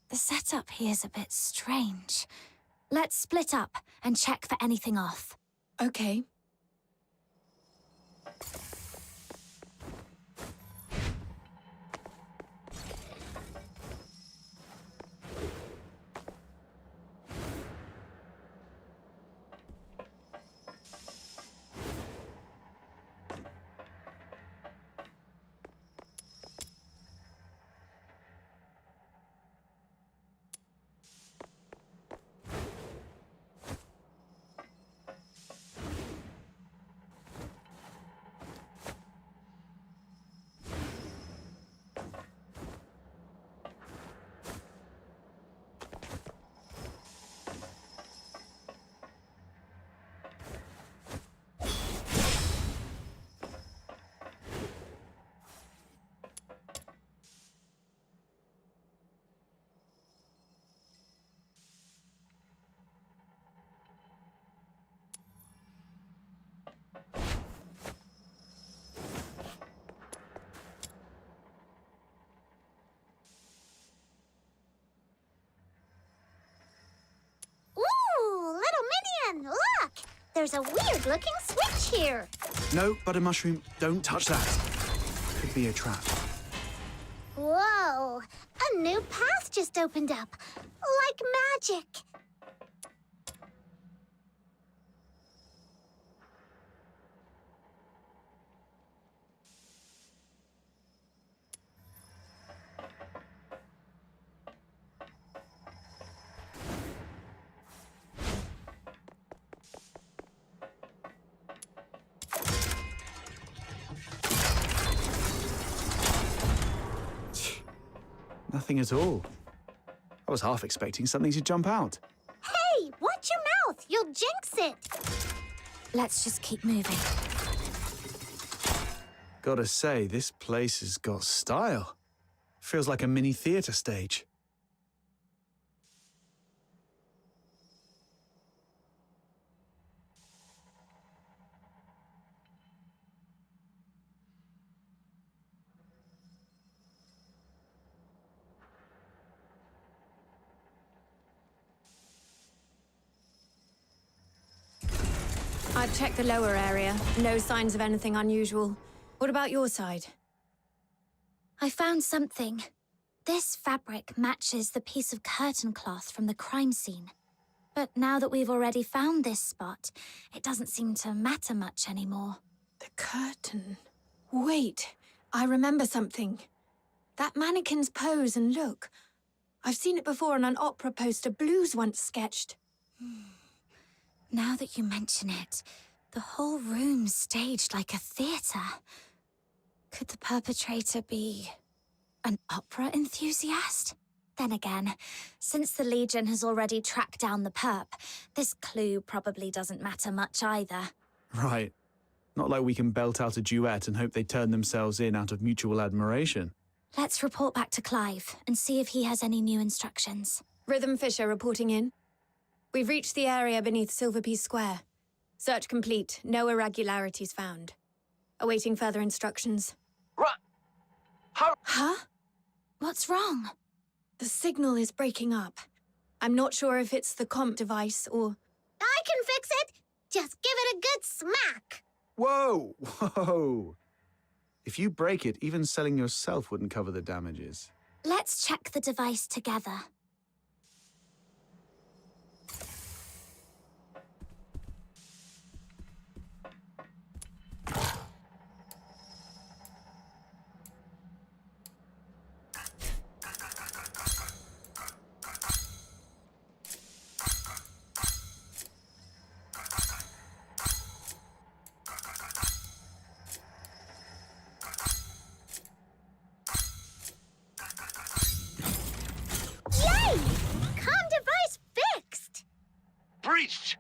Speaker 9: The setup here's a bit strange. Let's split up and check for anything off.
Speaker 3: Okay.
Speaker 5: There's a weird-looking switch here.
Speaker 6: No, butter mushroom, don't touch that. Could be a trap.
Speaker 5: Whoa! A new path just opened up. Like magic.
Speaker 6: Nothing at all. I was half expecting something to jump out.
Speaker 5: Hey, watch your mouth! You'll jinx it!
Speaker 9: Let's just keep moving.
Speaker 6: Gotta say, this place has got style. Feels like a mini theatre stage.
Speaker 3: I've checked the lower area. No signs of anything unusual. What about your side?
Speaker 9: I found something. This fabric matches the piece of curtain cloth from the crime scene. But now that we've already found this spot, it doesn't seem to matter much anymore.
Speaker 3: The curtain. Wait, I remember something. That mannequin's pose and look. I've seen it before on an opera poster Blues once sketched.
Speaker 9: Now that you mention it, the whole room's staged like a theatre. Could the perpetrator be an opera enthusiast? Then again, since the Legion has already tracked down the perp, this clue probably doesn't matter much either.
Speaker 6: Right. Not like we can belt out a duet and hope they turn themselves in out of mutual admiration.
Speaker 9: Let's report back to Clive and see if he has any new instructions.
Speaker 3: Rhythm Fisher reporting in. We've reached the area beneath Silverpiece Square. Search complete. No irregularities found. Awaiting further instructions. Huh?
Speaker 9: What's wrong?
Speaker 3: The signal is breaking up. I'm not sure if it's the comp device or...
Speaker 5: I can fix it! Just give it a good smack!
Speaker 6: Whoa! Whoa! If you break it, even selling yourself wouldn't cover the damages.
Speaker 9: Let's check the device together.
Speaker 15: Breached!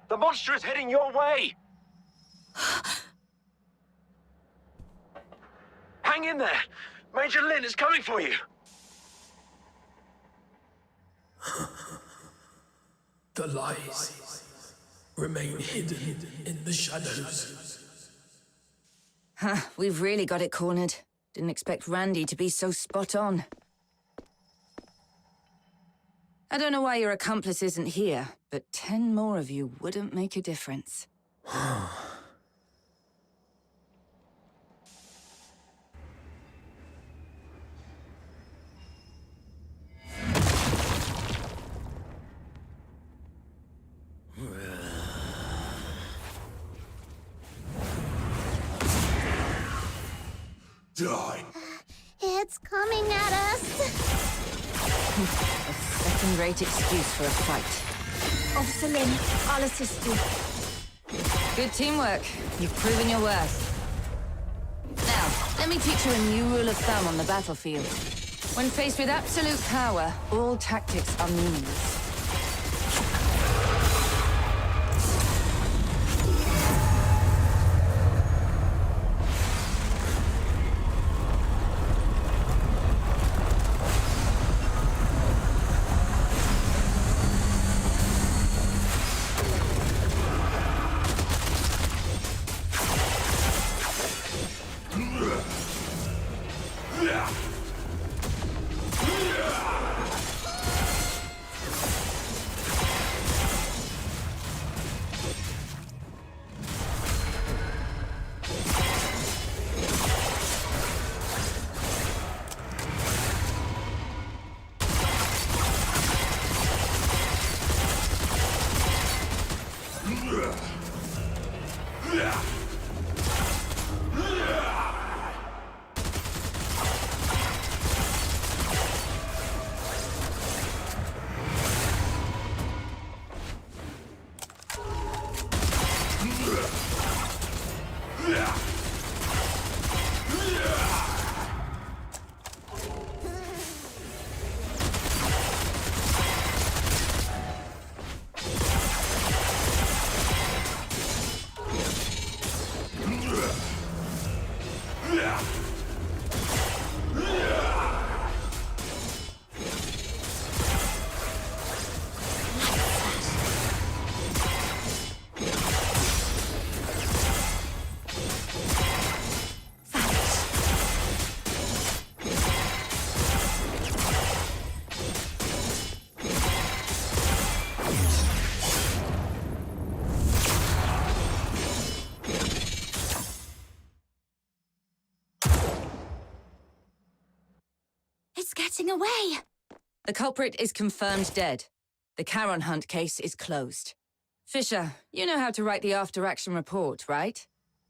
Speaker 15: The monster is heading your way! Hang in there! Major Lin is coming for you!
Speaker 10: The lies remain hidden in the shadows.
Speaker 11: Huh, we've really got it cornered. Didn't expect Randy to be so spot on. I don't know why your accomplice isn't here, but 10 more of you wouldn't make a difference.
Speaker 2: Die!
Speaker 5: It's coming at us!
Speaker 11: A second-rate excuse for a fight.
Speaker 3: Officer Lin, I'll assist you.
Speaker 11: Good teamwork. You've proven your worth. Now, let me teach you a new rule of thumb on the battlefield. When faced with absolute power, all tactics are meaningless.
Speaker 9: It's getting away!
Speaker 11: The culprit is confirmed dead. The Charon Hunt case is closed. Fisher, you know how to write the after-action report, right?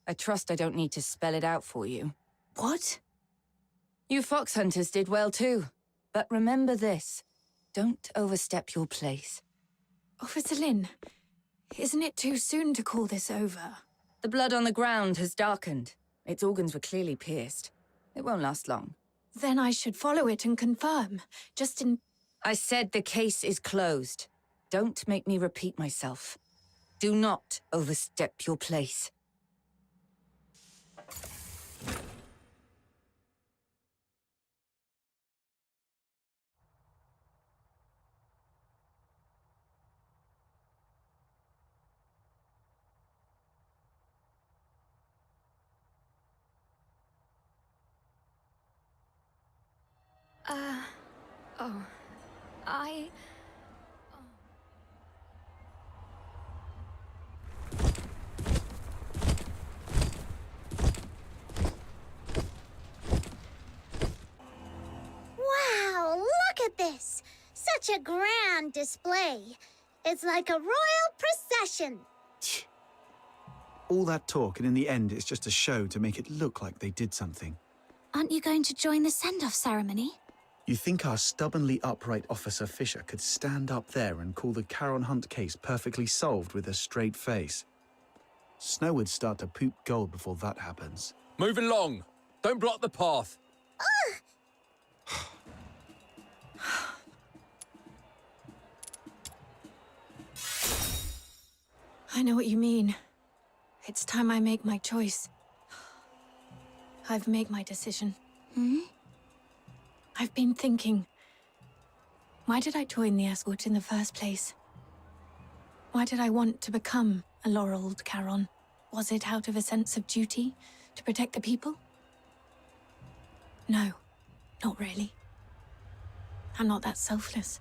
Speaker 11: I trust I don't need to spell it out for you.
Speaker 9: What?
Speaker 11: You fox hunters did well too. But remember this. Don't overstep your place.
Speaker 3: Officer Lin, isn't it too soon to call this over?
Speaker 11: The blood on the ground has darkened. Its organs were clearly pierced. It won't last long.
Speaker 3: Then I should follow it and confirm, just in...
Speaker 11: I said the case is closed. Don't make me repeat myself. Do not overstep your place.
Speaker 3: Oh. I...
Speaker 5: Wow, look at this! Such a grand display. It's like a royal procession.
Speaker 6: All that talk, and in the end, it's just a show to make it look like they did something.
Speaker 9: Aren't you going to join the send-off ceremony?
Speaker 6: You think our stubbornly upright Officer Fisher could stand up there and call the Charon Hunt case perfectly solved with a straight face? Snow would start to poop gold before that happens.
Speaker 8: Move along. Don't block the path.
Speaker 3: I know what you mean. It's time I make my choice. I've made my decision. I've been thinking, why did I join the escort in the first place? Why did I want to become a laureled Charon? Was it out of a sense of duty to protect the people? No, not really. I'm not that selfless.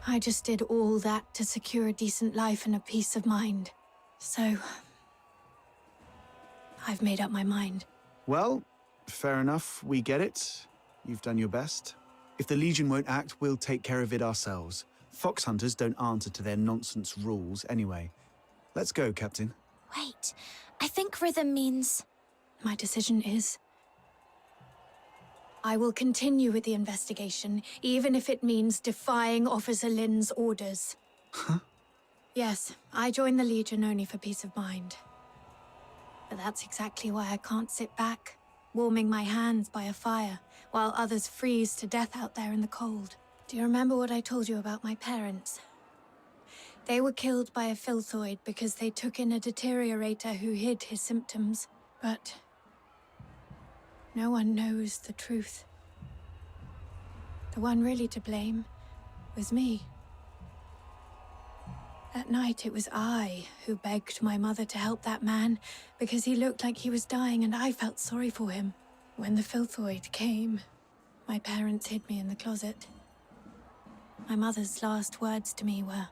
Speaker 3: I just did all that to secure a decent life and a peace of mind. So, I've made up my mind.
Speaker 6: Well, fair enough, we get it. You've done your best. If the Legion won't act, we'll take care of it ourselves. Fox hunters don't answer to their nonsense rules anyway. Let's go, Captain.
Speaker 9: Wait, I think rhythm means...
Speaker 3: My decision is... I will continue with the investigation, even if it means defying Officer Lin's orders.
Speaker 6: Huh?
Speaker 3: Yes, I joined the Legion only for peace of mind. But that's exactly why I can't sit back, warming my hands by a fire, while others freeze to death out there in the cold. Do you remember what I told you about my parents? They were killed by a filthoid because they took in a deteriorator who hid his symptoms. But no one knows the truth. The one really to blame was me. That night, it was I who begged my mother to help that man because he looked like he was dying and I felt sorry for him. When the filthoid came, my parents hid me in the closet. My mother's last words to me were,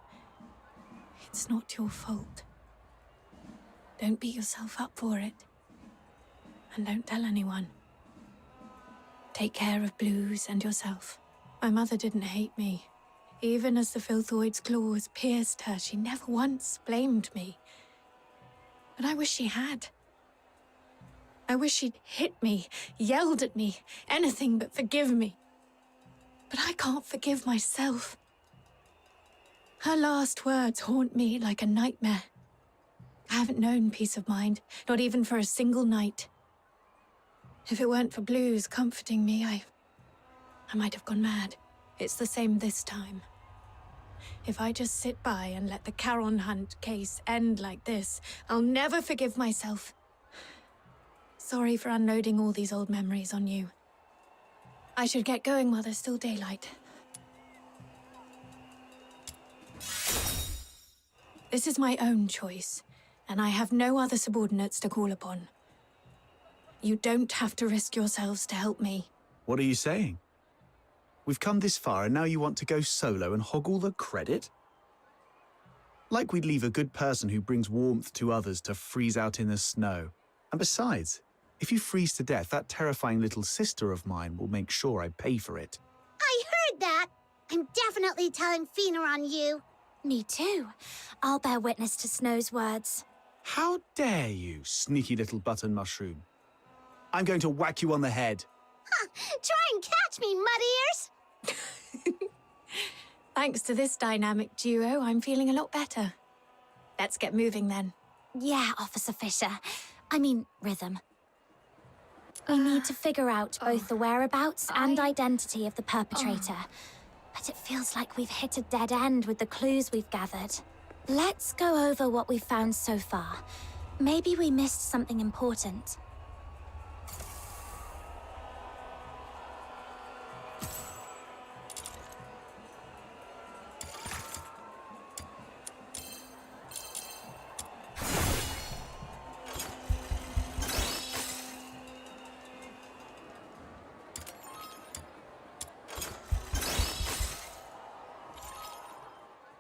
Speaker 3: "It's not your fault. Don't beat yourself up for it. And don't tell anyone. Take care of Blues and yourself." My mother didn't hate me. Even as the filthoid's claws pierced her, she never once blamed me. But I wish she had. I wish she'd hit me, yelled at me, anything but forgive me. But I can't forgive myself. Her last words haunt me like a nightmare. I haven't known peace of mind, not even for a single night. If it weren't for Blues comforting me, I might have gone mad. It's the same this time. If I just sit by and let the Charon Hunt case end like this, I'll never forgive myself. Sorry for unloading all these old memories on you. I should get going while there's still daylight. This is my own choice, and I have no other subordinates to call upon. You don't have to risk yourselves to help me.
Speaker 6: What are you saying? We've come this far and now you want to go solo and hog all the credit? Like we'd leave a good person who brings warmth to others to freeze out in the snow. And besides, if you freeze to death, that terrifying little sister of mine will make sure I pay for it.
Speaker 5: I heard that! I'm definitely telling Fina on you.
Speaker 9: Me too. I'll bear witness to Snow's words.
Speaker 6: How dare you, sneaky little button mushroom? I'm going to whack you on the head.
Speaker 5: Huh, try and catch me, mud ears!
Speaker 3: Thanks to this dynamic duo, I'm feeling a lot better. Let's get moving then.
Speaker 9: Yeah, Officer Fisher. I mean, Rhythm. We need to figure out both the whereabouts and identity of the perpetrator. But it feels like we've hit a dead end with the clues we've gathered. Let's go over what we've found so far. Maybe we missed something important.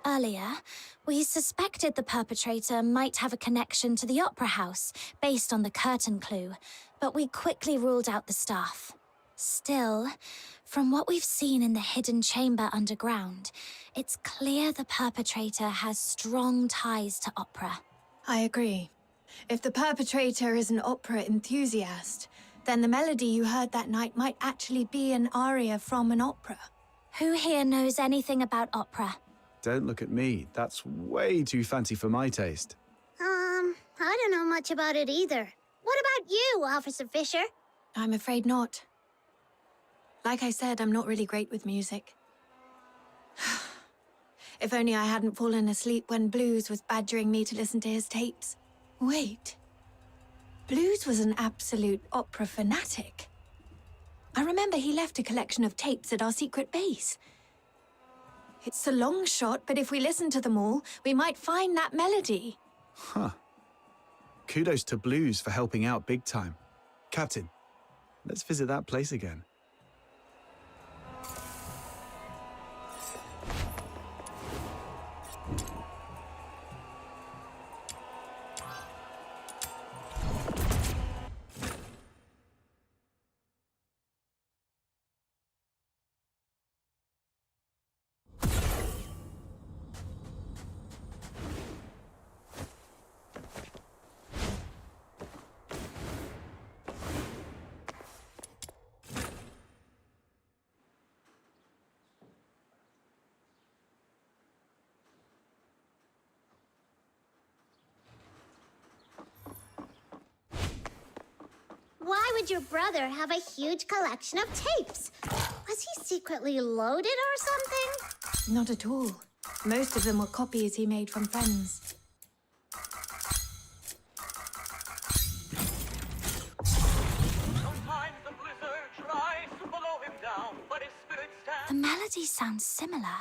Speaker 9: Earlier, we suspected the perpetrator might have a connection to the Opera House, based on the curtain clue, but we quickly ruled out the staff. Still, from what we've seen in the hidden chamber underground, it's clear the perpetrator has strong ties to opera.
Speaker 3: I agree. If the perpetrator is an opera enthusiast, then the melody you heard that night might actually be an aria from an opera.
Speaker 9: Who here knows anything about opera?
Speaker 6: Don't look at me. That's way too fancy for my taste.
Speaker 5: I don't know much about it either. What about you, Officer Fisher?
Speaker 3: I'm afraid not. Like I said, I'm not really great with music. If only I hadn't fallen asleep when Blues was badgering me to listen to his tapes. Wait. Blues was an absolute opera fanatic. I remember he left a collection of tapes at our secret base. It's a long shot, but if we listen to them all, we might find that melody.
Speaker 6: Huh. Kudos to Blues for helping out big time. Captain, let's visit that place again.
Speaker 5: Why would your brother have a huge collection of tapes? Was he secretly loaded or something?
Speaker 3: Not at all. Most of them were copies he made from friends.
Speaker 9: The melody sounds similar,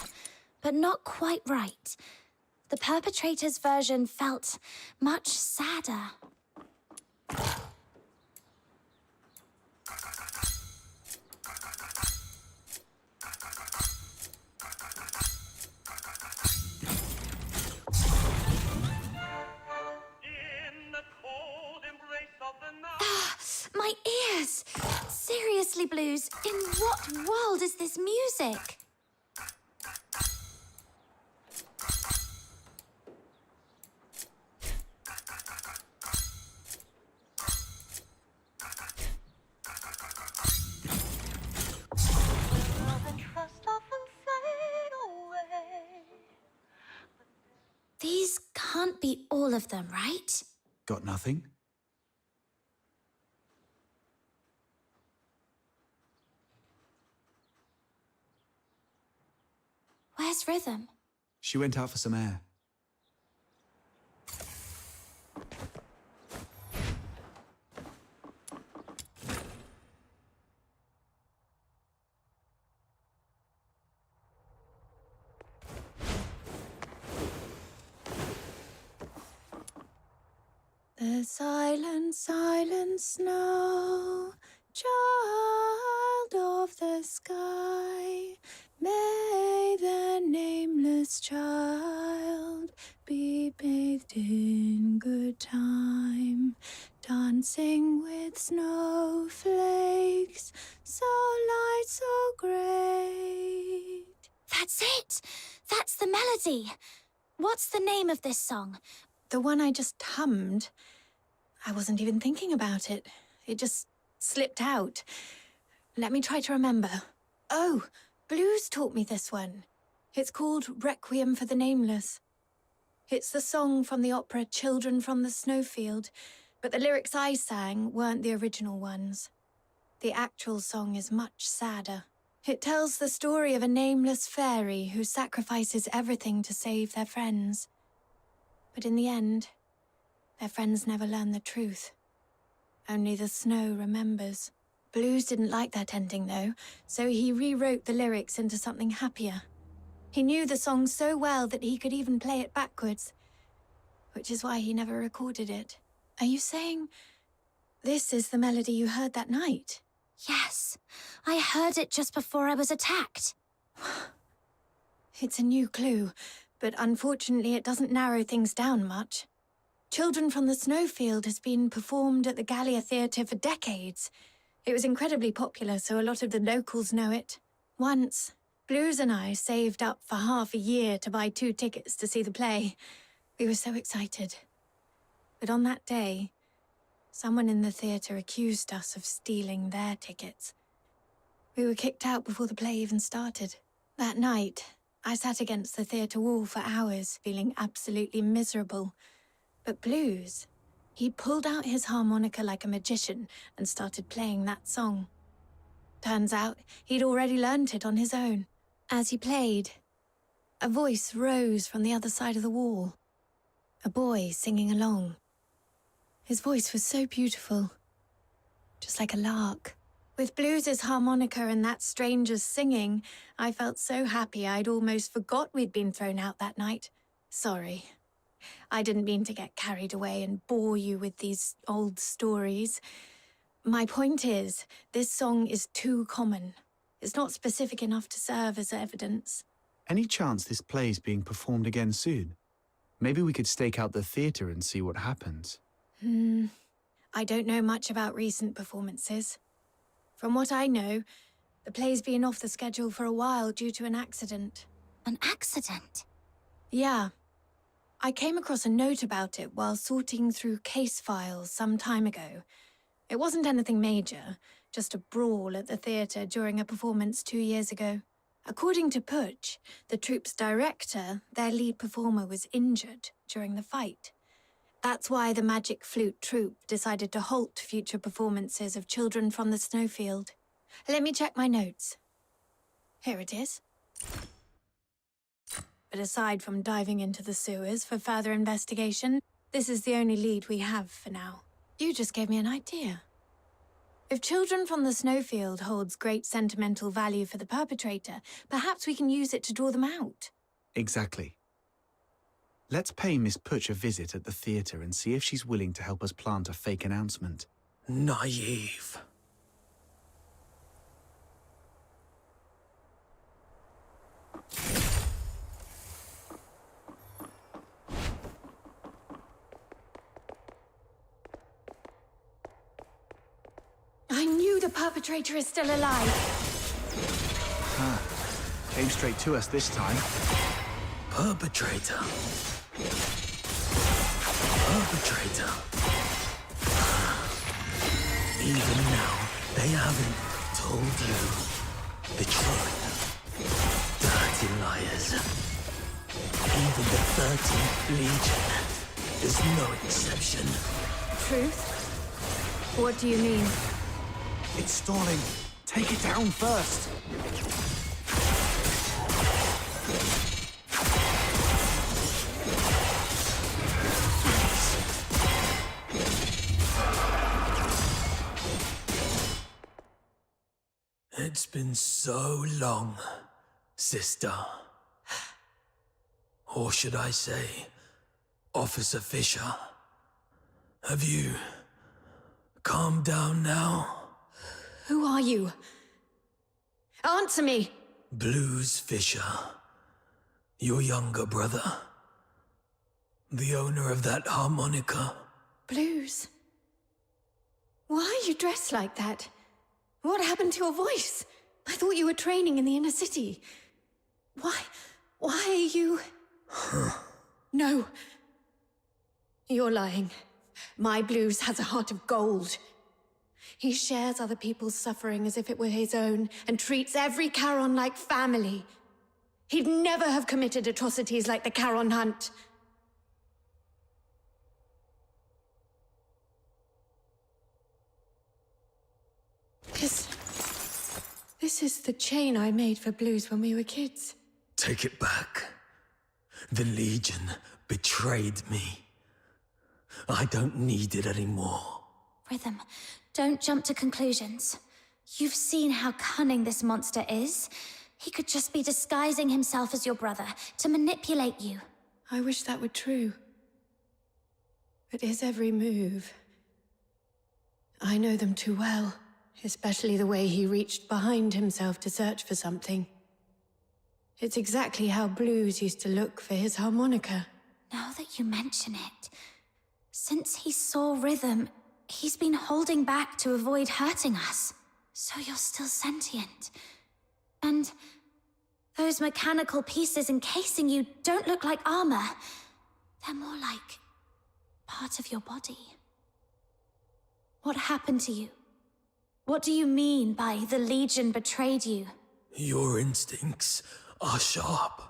Speaker 9: but not quite right. The perpetrator's version felt much sadder. My ears! Seriously, Blues, in what world is this music? These can't be all of them, right?
Speaker 6: Got nothing?
Speaker 9: Where's Rhythm?
Speaker 6: She went out for some air.
Speaker 3: The silent, silent snow, child of the sky, may the nameless child be bathed in good time, dancing with snowflakes, so light, so great.
Speaker 9: That's it! That's the melody! What's the name of this song?
Speaker 3: The one I just hummed. I wasn't even thinking about it. It just slipped out. Let me try to remember. Oh, Blues taught me this one. It's called Requiem for the Nameless. It's the song from the opera Children from the Snowfield, but the lyrics I sang weren't the original ones. The actual song is much sadder. It tells the story of a nameless fairy who sacrifices everything to save their friends. But in the end, their friends never learn the truth. Only the snow remembers. Blues didn't like that ending, though, so he rewrote the lyrics into something happier. He knew the song so well that he could even play it backwards, which is why he never recorded it. Are you saying this is the melody you heard that night?
Speaker 9: Yes, I heard it just before I was attacked.
Speaker 3: It's a new clue, but unfortunately it doesn't narrow things down much. Children from the Snowfield has been performed at the Gallia Theatre for decades. It was incredibly popular, so a lot of the locals know it. Once, Blues and I saved up for half a year to buy 2 tickets to see the play. We were so excited. But on that day, someone in the theatre accused us of stealing their tickets. We were kicked out before the play even started. That night, I sat against the theatre wall for hours, feeling absolutely miserable. But Blues, he pulled out his harmonica like a magician and started playing that song. Turns out, he'd already learnt it on his own. As he played, a voice rose from the other side of the wall. A boy singing along. His voice was so beautiful, just like a lark. With Blues's harmonica and that stranger's singing, I felt so happy I'd almost forgot we'd been thrown out that night. Sorry. I didn't mean to get carried away and bore you with these old stories. My point is, this song is too common. It's not specific enough to serve as evidence.
Speaker 6: Any chance this play's being performed again soon? Maybe we could stake out the theatre and see what happens.
Speaker 3: I don't know much about recent performances. From what I know, the play's been off the schedule for a while due to an accident.
Speaker 9: An accident?
Speaker 3: Yeah. I came across a note about it while sorting through case files some time ago. It wasn't anything major, just a brawl at the theatre during a performance 2 years ago. According to Putsch, the troupe's director, their lead performer, was injured during the fight. That's why the Magic Flute troupe decided to halt future performances of Children from the Snowfield. Let me check my notes. Here it is. But aside from diving into the sewers for further investigation, this is the only lead we have for now. You just gave me an idea. If Children from the Snowfield holds great sentimental value for the perpetrator, perhaps we can use it to draw them out.
Speaker 6: Exactly. Let's pay Miss Putsch a visit at the theatre and see if she's willing to help us plant a fake announcement.
Speaker 10: Naive.
Speaker 3: I knew the perpetrator is still alive.
Speaker 6: Came straight to us this time.
Speaker 10: Perpetrator. Perpetrator. Even now, they haven't told you the truth. Dirty liars. Even the 13th Legion is no exception.
Speaker 3: Truth? What do you mean?
Speaker 6: It's stalling. Take it down first.
Speaker 10: It's been so long, sister. Or should I say, Officer Fisher. Have you calmed down now?
Speaker 3: Who are you? Answer me!
Speaker 10: Blues Fisher. Your younger brother. The owner of that harmonica.
Speaker 3: Blues? Why are you dressed like that? What happened to your voice? I thought you were training in the inner city. Why are you... No. You're lying. My Blues has a heart of gold. He shares other people's suffering as if it were his own, and treats every Charon like family. He'd never have committed atrocities like the Charon Hunt. This is the chain I made for Blues when we were kids.
Speaker 10: Take it back. The Legion betrayed me. I don't need it anymore.
Speaker 9: Rhythm, don't jump to conclusions. You've seen how cunning this monster is. He could just be disguising himself as your brother to manipulate you.
Speaker 3: I wish that were true. But his every move... I know them too well. Especially the way he reached behind himself to search for something. It's exactly how Blues used to look for his harmonica.
Speaker 9: Now that you mention it, since he saw Rhythm, he's been holding back to avoid hurting us. So you're still sentient. And those mechanical pieces encasing you don't look like armor. They're more like part of your body. What happened to you? What do you mean by the Legion betrayed you?
Speaker 10: Your instincts are sharp.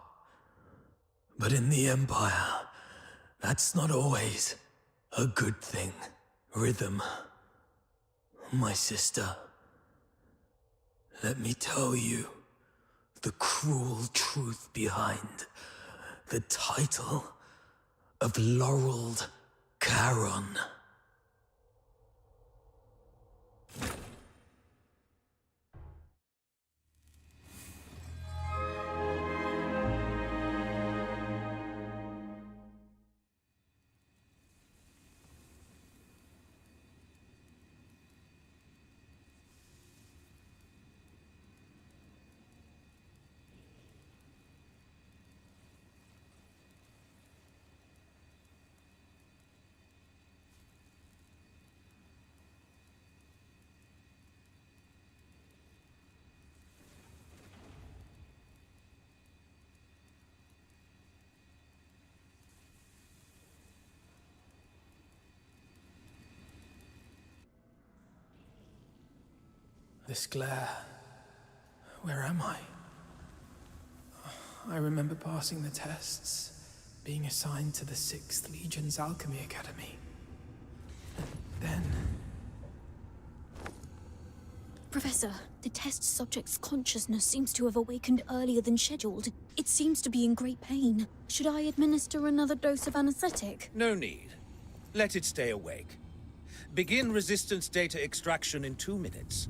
Speaker 10: But in the Empire, that's not always a good thing. Rhythm, my sister, let me tell you the cruel truth behind the title of Laureled Charon. This glare. Where am I? I remember passing the tests, being assigned to the 6th Legion's Alchemy Academy. Then...
Speaker 16: Professor, the test subject's consciousness seems to have awakened earlier than scheduled. It seems to be in great pain. Should I administer another dose of anesthetic?
Speaker 8: No need. Let it stay awake. Begin resistance data extraction in 2 minutes.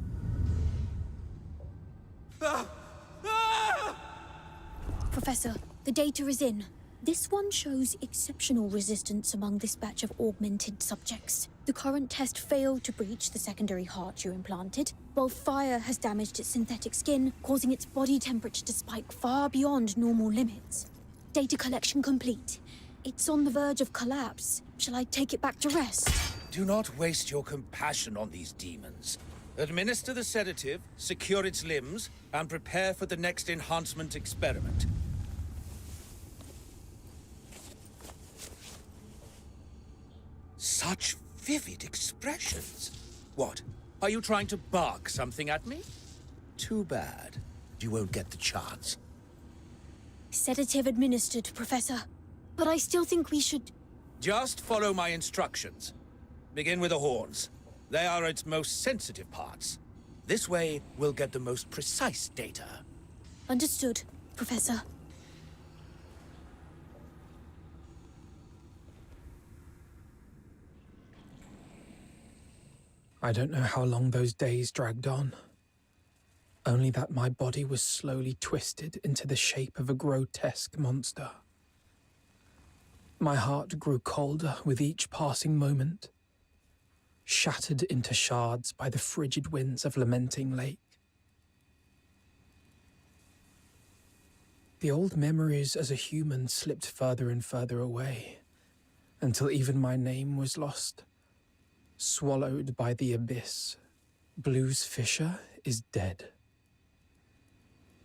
Speaker 16: Professor, the data is in. This one shows exceptional resistance among this batch of augmented subjects. The current test failed to breach the secondary heart you implanted, while fire has damaged its synthetic skin, causing its body temperature to spike far beyond normal limits. Data collection complete. It's on the verge of collapse. Shall I take it back to rest?
Speaker 8: Do not waste your compassion on these demons. Administer the sedative, secure its limbs, and prepare for the next enhancement experiment. Such vivid expressions. What? Are you trying to bark something at me? Too bad. You won't get the chance.
Speaker 16: Sedative administered, Professor. But I still think we should...
Speaker 8: Just follow my instructions. Begin with the horns. They are its most sensitive parts. This way, we'll get the most precise data.
Speaker 16: Understood, Professor.
Speaker 10: I don't know how long those days dragged on. Only that my body was slowly twisted into the shape of a grotesque monster. My heart grew colder with each passing moment, shattered into shards by the frigid winds of Lamenting Lake. The old memories as a human slipped further and further away, until even my name was lost, swallowed by the abyss. Blues Fisher is dead.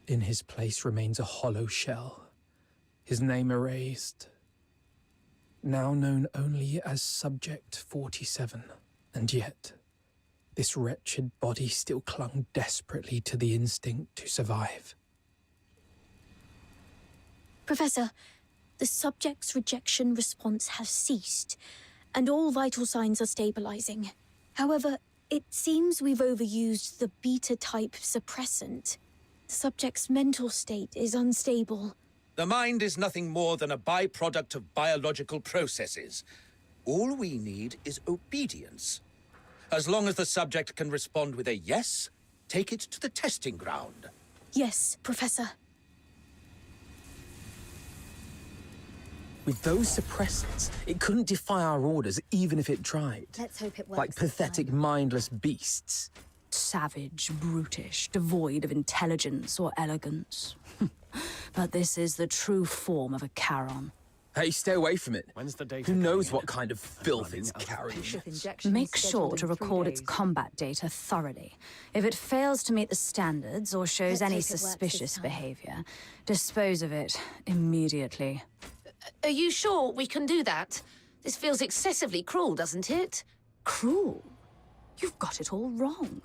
Speaker 10: In his place remains a hollow shell, his name erased, now known only as Subject 47. And yet, this wretched body still clung desperately to the instinct to survive.
Speaker 16: Professor, the subject's rejection response has ceased, and all vital signs are stabilizing. However, it seems we've overused the beta-type suppressant. The subject's mental state is unstable.
Speaker 8: The mind is nothing more than a byproduct of biological processes. All we need is obedience. As long as the subject can respond with a yes, take it to the testing ground.
Speaker 16: Yes, Professor.
Speaker 10: With those suppressants, it couldn't defy our orders even if it tried.
Speaker 9: Let's hope it works.
Speaker 10: Like pathetic, mindless beasts.
Speaker 17: Savage, brutish, devoid of intelligence or elegance. But this is the true form of a Charon.
Speaker 10: Hey, stay away from it.
Speaker 14: When's the data
Speaker 10: Who knows
Speaker 14: coming
Speaker 10: what
Speaker 14: in?
Speaker 10: kind of filth it's carrying?
Speaker 17: Make sure to record its combat data thoroughly. If it fails to meet the standards or shows
Speaker 9: Let's
Speaker 17: any
Speaker 9: hope it works this
Speaker 17: suspicious
Speaker 9: time.
Speaker 17: behavior, dispose of it immediately.
Speaker 4: Are you sure we can do that? This feels excessively cruel, doesn't it?
Speaker 17: Cruel? You've got it all wrong.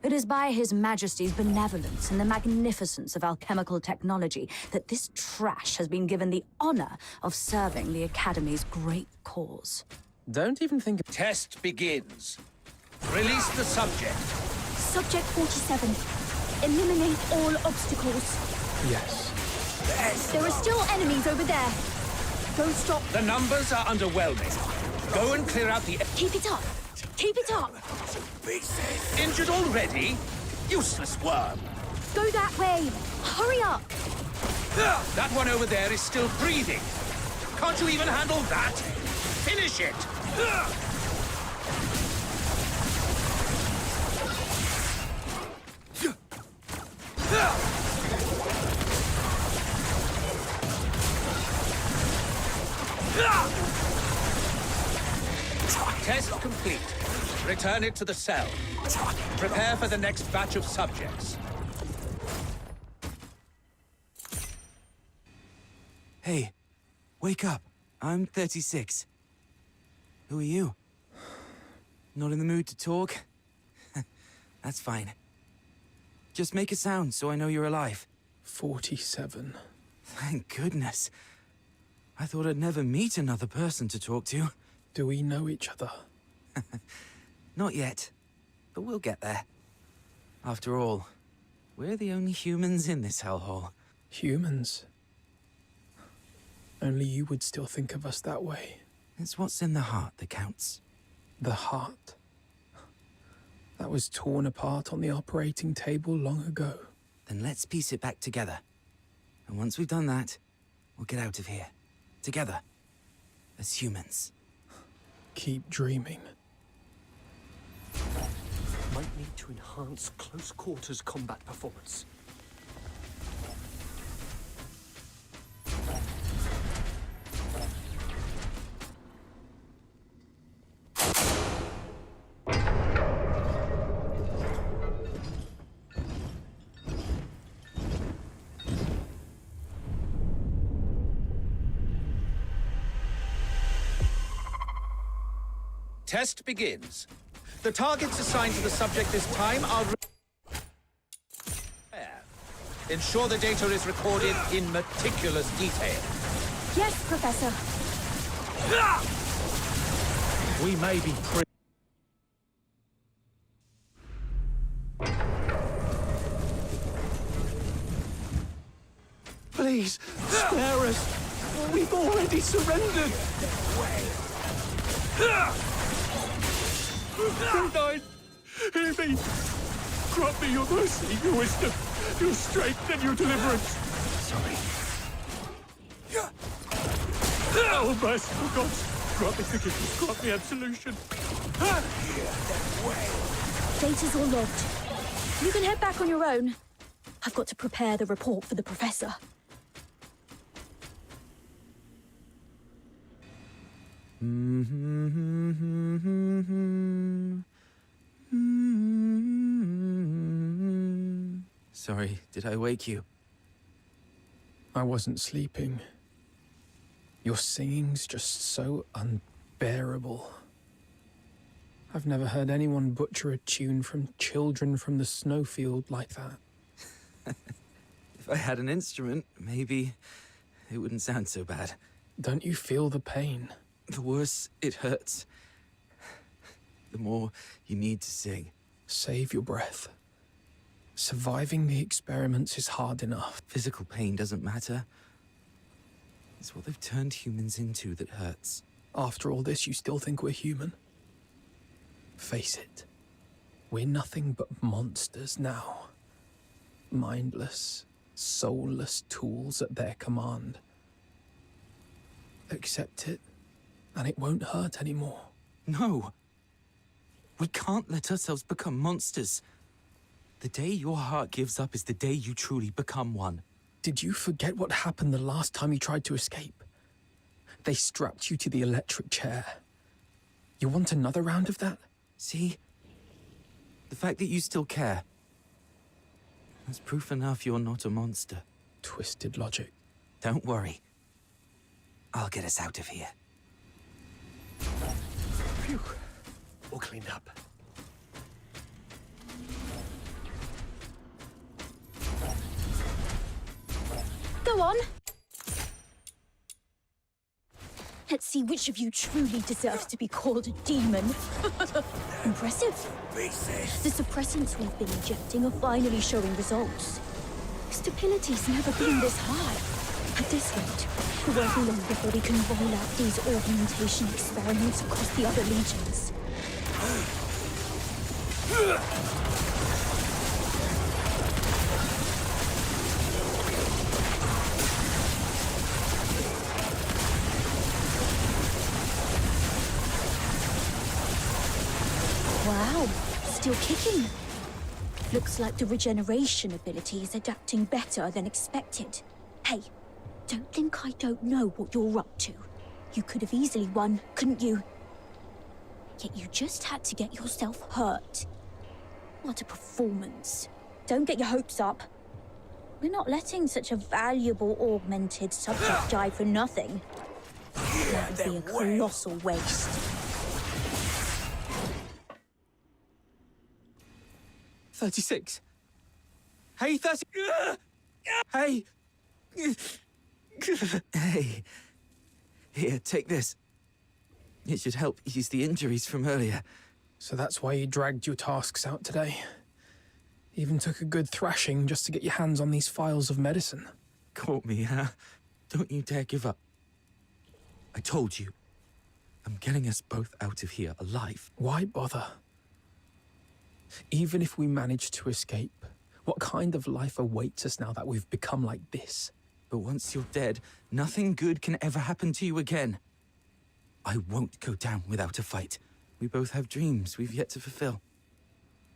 Speaker 17: It is by His Majesty's benevolence and the magnificence of alchemical technology that this trash has been given the honor of serving the Academy's great cause.
Speaker 10: Don't even think...
Speaker 8: Test begins. Release the subject.
Speaker 16: Subject 47. Eliminate all obstacles.
Speaker 10: Yes.
Speaker 16: There are still enemies over there. Don't stop.
Speaker 8: The numbers are underwhelming. Go and clear out the...
Speaker 16: Keep it up. Keep it up.
Speaker 8: Injured already? Useless worm.
Speaker 16: Go that way. Hurry up.
Speaker 8: That one over there is still breathing. Can't you even handle that? Finish it! Test complete. Return it to the cell. Prepare for the next batch of subjects.
Speaker 6: Hey, wake up. I'm 36. Who are you? Not in the mood to talk? That's fine. Just make a sound so I know you're alive.
Speaker 10: 47.
Speaker 6: Thank goodness. I thought I'd never meet another person to talk to.
Speaker 10: Do we know each other?
Speaker 6: Not yet, but we'll get there. After all, we're the only humans in this hellhole.
Speaker 10: Humans? Only you would still think of us that way.
Speaker 6: It's what's in the heart that counts.
Speaker 10: The heart. That was torn apart on the operating table long ago.
Speaker 6: Then let's piece it back together. And once we've done that, we'll get out of here. Together. As humans.
Speaker 10: Keep dreaming.
Speaker 15: Might need to enhance close quarters combat performance.
Speaker 8: Test begins. The targets assigned to the subject this time are... Ensure the data is recorded in meticulous detail.
Speaker 16: Yes, Professor.
Speaker 15: We may be
Speaker 12: Please, spare us. We've already surrendered. Nine, hear me. Grant me your mercy, your wisdom, your strength, and your deliverance. Sorry. Oh, merciful gods, grant me forgiveness, grant me absolution.
Speaker 16: Data's all logged. You can head back on your own. I've got to prepare the report for the professor.
Speaker 6: Sorry, did I wake you?
Speaker 10: I wasn't sleeping. Your singing's just so unbearable. I've never heard anyone butcher a tune from Children from the Snowfield like that.
Speaker 6: If I had an instrument, maybe it wouldn't sound so bad.
Speaker 10: Don't you feel the pain?
Speaker 6: The worse it hurts, the more you need to sing.
Speaker 10: Save your breath. Surviving the experiments is hard enough.
Speaker 6: Physical pain doesn't matter. It's what they've turned humans into that hurts.
Speaker 10: After all this, you still think we're human? Face it. We're nothing but monsters now. Mindless, soulless tools at their command. Accept it, and it won't hurt anymore.
Speaker 6: No! We can't let ourselves become monsters. The day your heart gives up is the day you truly become one.
Speaker 10: Did you forget what happened the last time you tried to escape? They strapped you to the electric chair. You want another round of that?
Speaker 6: See? The fact that you still care. That's proof enough you're not a monster.
Speaker 10: Twisted logic.
Speaker 6: Don't worry. I'll get us out of here.
Speaker 15: Phew. All cleaned up.
Speaker 16: Go on. Let's see which of you truly deserves to be called a demon. Impressive. The suppressants we've been injecting are finally showing results. Stability's never been this high. At this rate, it won't be long before we can roll out these augmentation experiments across the other legions. Wow, still kicking. Looks like the regeneration ability is adapting better than expected. Hey, don't think I don't know what you're up to. You could have easily won, couldn't you? Yet you just had to get yourself hurt. What a performance. Don't get your hopes up. We're not letting such a valuable augmented subject die for nothing. That would be a colossal waste.
Speaker 6: "36. Hey, 30. Hey. Hey. Here, take this. It should help ease the injuries from earlier.
Speaker 10: So that's why you dragged your tasks out today. Even took a good thrashing just to get your hands on these files of medicine.
Speaker 6: Caught me, huh? Don't you dare give up. I told you. I'm getting us both out of here alive.
Speaker 10: Why bother? Even if we manage to escape, what kind of life awaits us now that we've become like this?
Speaker 6: But once you're dead, nothing good can ever happen to you again. I won't go down without a fight. We both have dreams we've yet to fulfill.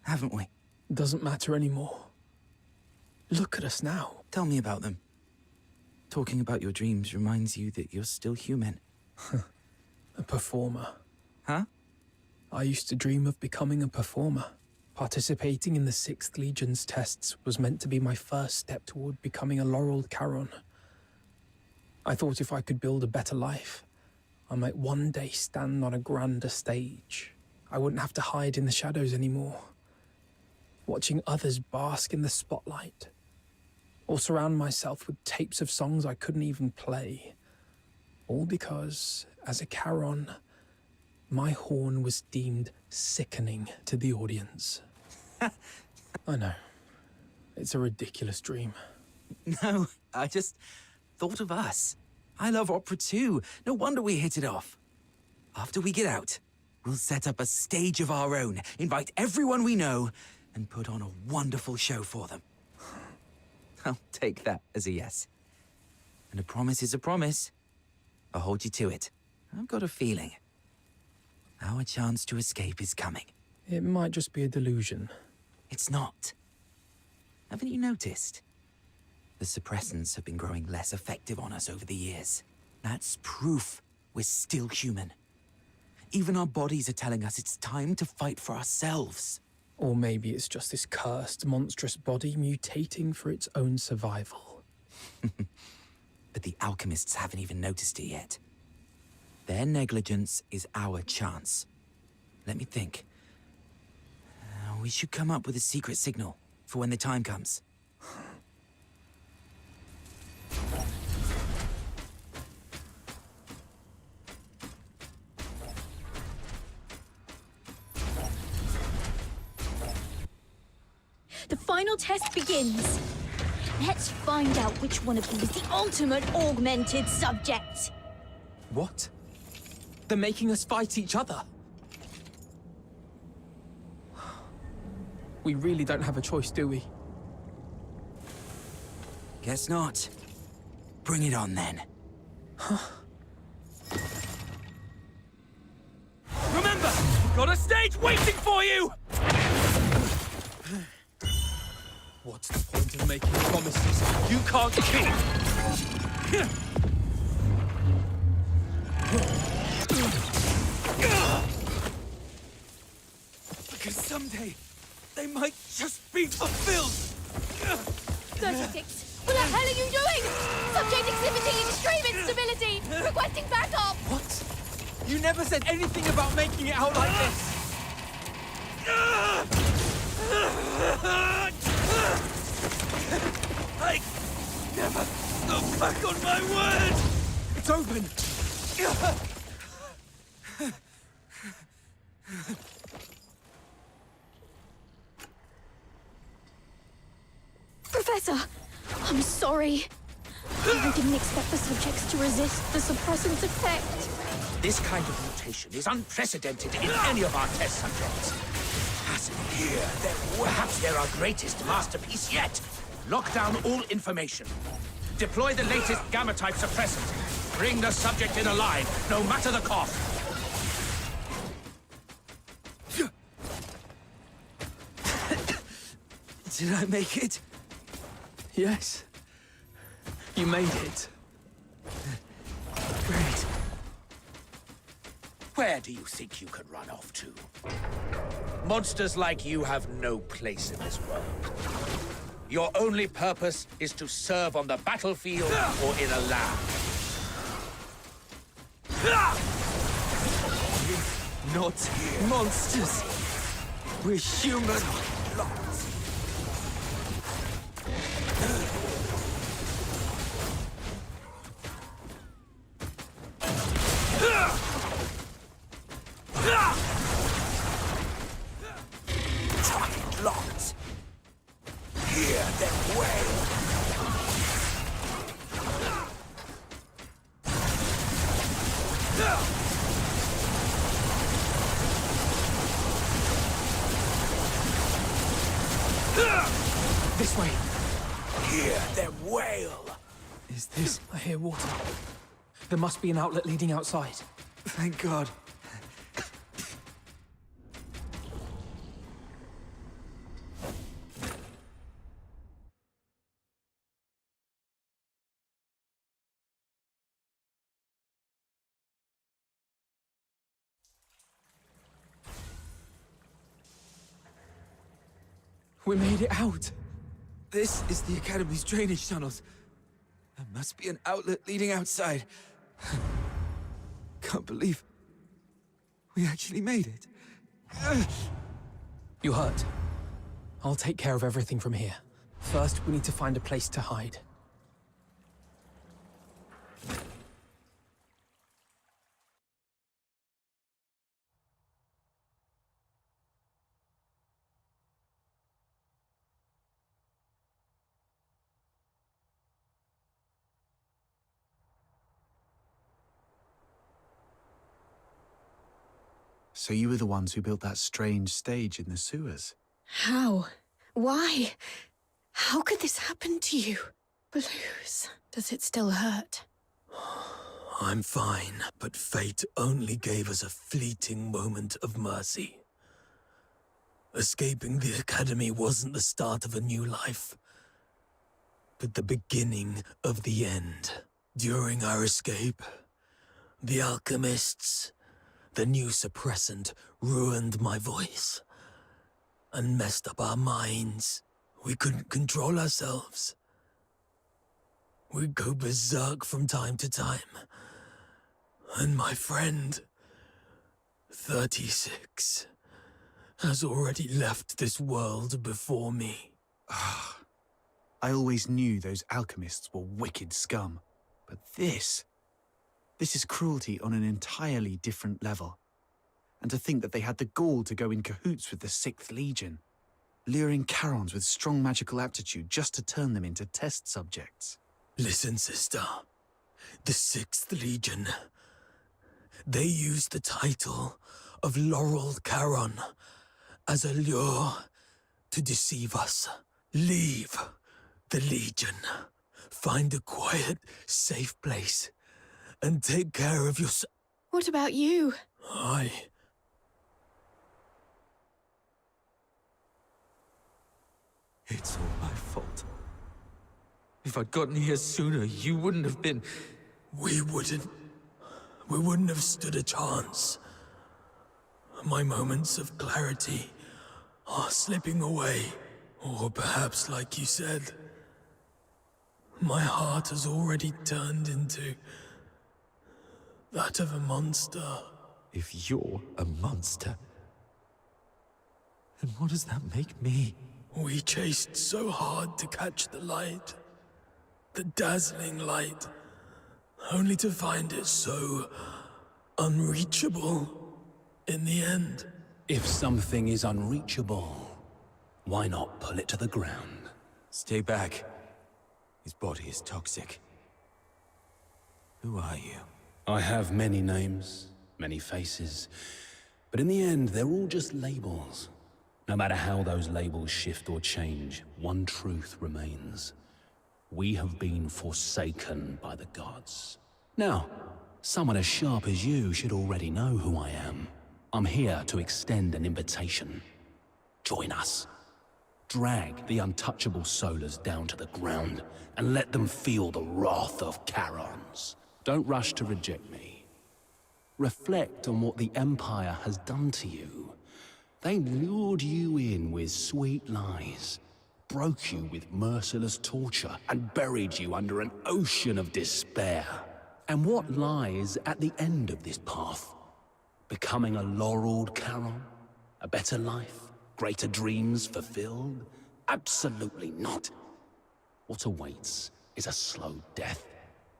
Speaker 6: Haven't we?
Speaker 10: Doesn't matter anymore. Look at us now.
Speaker 6: Tell me about them. Talking about your dreams reminds you that you're still human.
Speaker 10: A performer.
Speaker 6: Huh?
Speaker 10: I used to dream of becoming a performer. Participating in the 6th Legion's tests was meant to be my first step toward becoming a laureled Charon. I thought if I could build a better life, I might one day stand on a grander stage. I wouldn't have to hide in the shadows anymore. Watching others bask in the spotlight. Or surround myself with tapes of songs I couldn't even play. All because, as a Charon, my horn was deemed sickening to the audience. I know. It's a ridiculous dream.
Speaker 6: No, I just thought of us. I love opera too. No wonder we hit it off. After we get out, we'll set up a stage of our own, invite everyone we know, and put on a wonderful show for them. I'll take that as a yes. And a promise is a promise. I'll hold you to it. I've got a feeling.
Speaker 18: Our chance to escape is coming.
Speaker 10: It might just be a delusion.
Speaker 18: It's not. Haven't you noticed? The suppressants have been growing less effective on us over the years. That's proof we're still human. Even our bodies are telling us it's time to fight for ourselves.
Speaker 10: Or maybe it's just this cursed, monstrous body mutating for its own survival.
Speaker 18: But the alchemists haven't even noticed it yet. Their negligence is our chance. Let me think. We should come up with a secret signal for when the time comes.
Speaker 16: The final test begins. Let's find out which one of them is the ultimate augmented subject.
Speaker 10: What? They're making us fight each other. We really don't have a choice, do we?
Speaker 18: Guess not. Bring it on, then.
Speaker 15: Remember, we've got a stage waiting for you!
Speaker 10: What's the point of making promises
Speaker 15: you can't keep?
Speaker 18: Because someday, they might just be fulfilled!
Speaker 16: 36! What the hell are you doing? Subject exhibiting extreme instability! Requesting backup!
Speaker 10: What? You never said anything about making it out like this!
Speaker 15: I never go back on my word!
Speaker 10: It's open!
Speaker 16: Professor, I'm sorry. I didn't expect the subjects to resist the suppressant's effect.
Speaker 8: This kind of mutation is unprecedented in any of our test subjects. Perhaps they're our greatest masterpiece yet. Lock down all information. Deploy the latest gamma-type suppressant. Bring the subject in alive, no matter the cost.
Speaker 18: Did I make it?
Speaker 10: Yes. You made it.
Speaker 18: Great.
Speaker 8: Where do you think you can run off to? Monsters like you have no place in this world. Your only purpose is to serve on the battlefield or in a lab.
Speaker 18: We're not monsters. We're human.
Speaker 8: Target locked. Hear them wail.
Speaker 10: This way.
Speaker 8: Hear them wail.
Speaker 10: Is this? I hear water. There must be an outlet leading outside.
Speaker 18: Thank God.
Speaker 10: We made it out.
Speaker 18: This is the Academy's drainage tunnels. There must be an outlet leading outside. Can't believe we actually made it.
Speaker 10: You hurt. I'll take care of everything from here. First, we need to find a place to hide.
Speaker 6: So you were the ones who built that strange stage in the sewers?
Speaker 3: How? Why? How could this happen to you? Blues. Does it still hurt?
Speaker 12: I'm fine, but fate only gave us a fleeting moment of mercy. Escaping the Academy wasn't the start of a new life, but the beginning of the end. During our escape, the alchemists, the new suppressant, ruined my voice and messed up our minds. We couldn't control ourselves. We'd go berserk from time to time. And my friend, 36, has already left this world before me.
Speaker 6: I always knew those alchemists were wicked scum. But this is cruelty on an entirely different level. And to think that they had the gall to go in cahoots with the 6th Legion, luring Charons with strong magical aptitude just to turn them into test subjects.
Speaker 12: Listen, sister. The 6th Legion. They used the title of Laurel Charon as a lure to deceive us. Leave the Legion. Find a quiet, safe place and take care of yourself.
Speaker 3: What about you?
Speaker 12: It's all my fault. If I'd gotten here sooner, you wouldn't have been... We wouldn't have stood a chance. My moments of clarity are slipping away. Or perhaps, like you said, my heart has already turned into that of a monster.
Speaker 18: If you're a monster, then what does that make me?
Speaker 12: We chased so hard to catch the light. The dazzling light. Only to find it so unreachable in the end.
Speaker 14: If something is unreachable, why not pull it to the ground?
Speaker 18: Stay back. His body is toxic. Who are you?
Speaker 14: I have many names, many faces, but in the end, they're all just labels. No matter how those labels shift or change, one truth remains. We have been forsaken by the gods. Now, someone as sharp as you should already know who I am. I'm here to extend an invitation. Join us. Drag the untouchable Solars down to the ground and let them feel the wrath of Charons. Don't rush to reject me. Reflect on what the Empire has done to you. They lured you in with sweet lies, broke you with merciless torture, and buried you under an ocean of despair. And what lies at the end of this path? Becoming a laureled Charon? A better life? Greater dreams fulfilled? Absolutely not. What awaits is a slow death.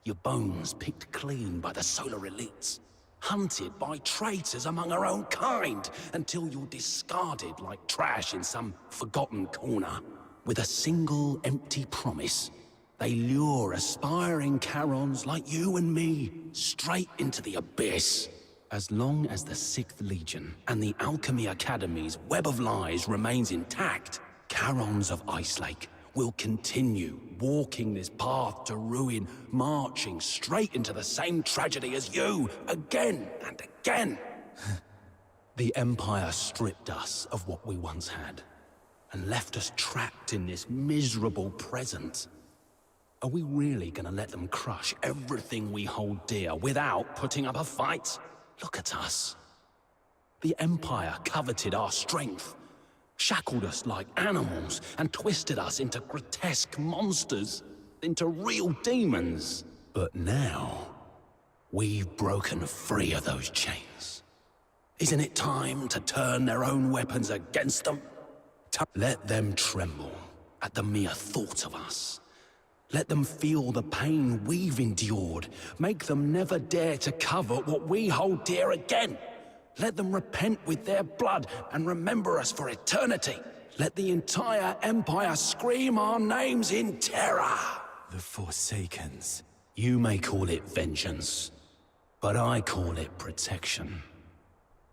Speaker 14: Your bones picked clean by the Solar elites. Hunted by traitors among our own kind, until you're discarded like trash in some forgotten corner. With a single empty promise, they lure aspiring Charons like you and me straight into the abyss. As long as the 6th Legion and the Alchemy Academy's web of lies remains intact, Charons of Icelake will continue walking this path to ruin, marching straight into the same tragedy as you, again and again. The Empire stripped us of what we once had, and left us trapped in this miserable present. Are we really gonna let them crush everything we hold dear without putting up a fight? Look at us. The Empire coveted our strength, shackled us like animals, and twisted us into grotesque monsters, into real demons. But now, we've broken free of those chains. Isn't it time to turn their own weapons against them? Let them tremble at the mere thought of us. Let them feel the pain we've endured. Make them never dare to cover what we hold dear again. Let them repent with their blood and remember us for eternity. Let the entire Empire scream our names in terror.
Speaker 18: The Forsakens.
Speaker 14: You may call it vengeance, but I call it protection.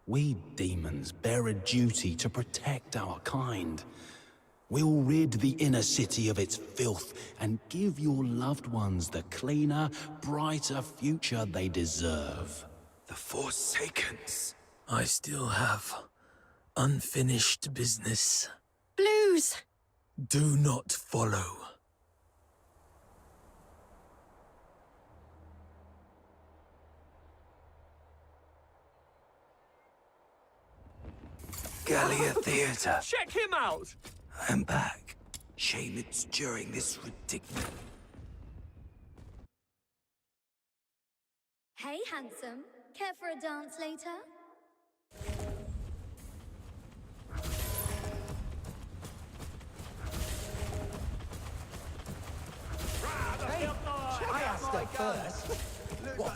Speaker 14: We demons bear a duty to protect our kind. We'll rid the inner city of its filth and give your loved ones the cleaner, brighter future they deserve.
Speaker 12: The Forsakens. I still have unfinished business.
Speaker 3: Blues!
Speaker 12: Do not follow. Gallia Theatre.
Speaker 15: Check him out!
Speaker 12: I'm back. Shame it's during this ridiculous...
Speaker 5: Hey, handsome. Care for a dance later?
Speaker 19: Hey, I asked her first. What?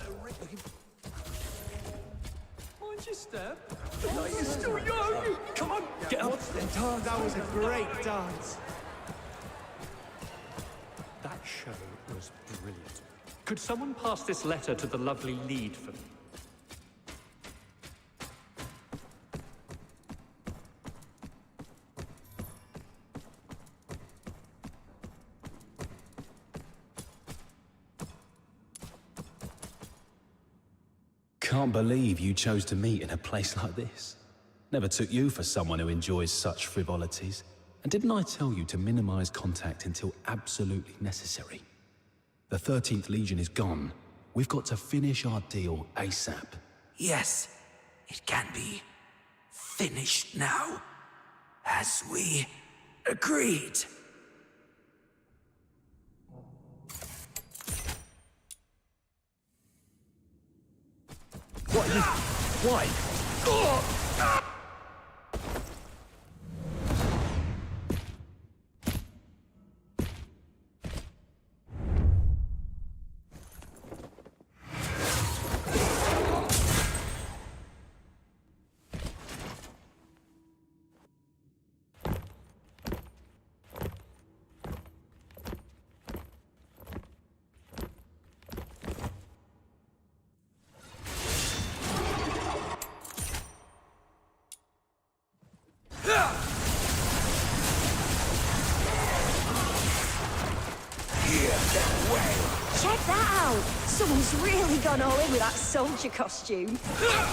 Speaker 15: Mind your step. You're still young! Come on, get up!
Speaker 19: Oh, that was a great dance.
Speaker 15: That show was brilliant. Could someone pass this letter to the lovely lead for me?
Speaker 14: Can't believe you chose to meet in a place like this. Never took you for someone who enjoys such frivolities. And didn't I tell you to minimize contact until absolutely necessary? The 13th Legion is gone. We've got to finish our deal ASAP.
Speaker 12: Yes, it can be finished now, as we agreed.
Speaker 15: Why?
Speaker 17: Check that out! Someone's really gone all in with that soldier costume.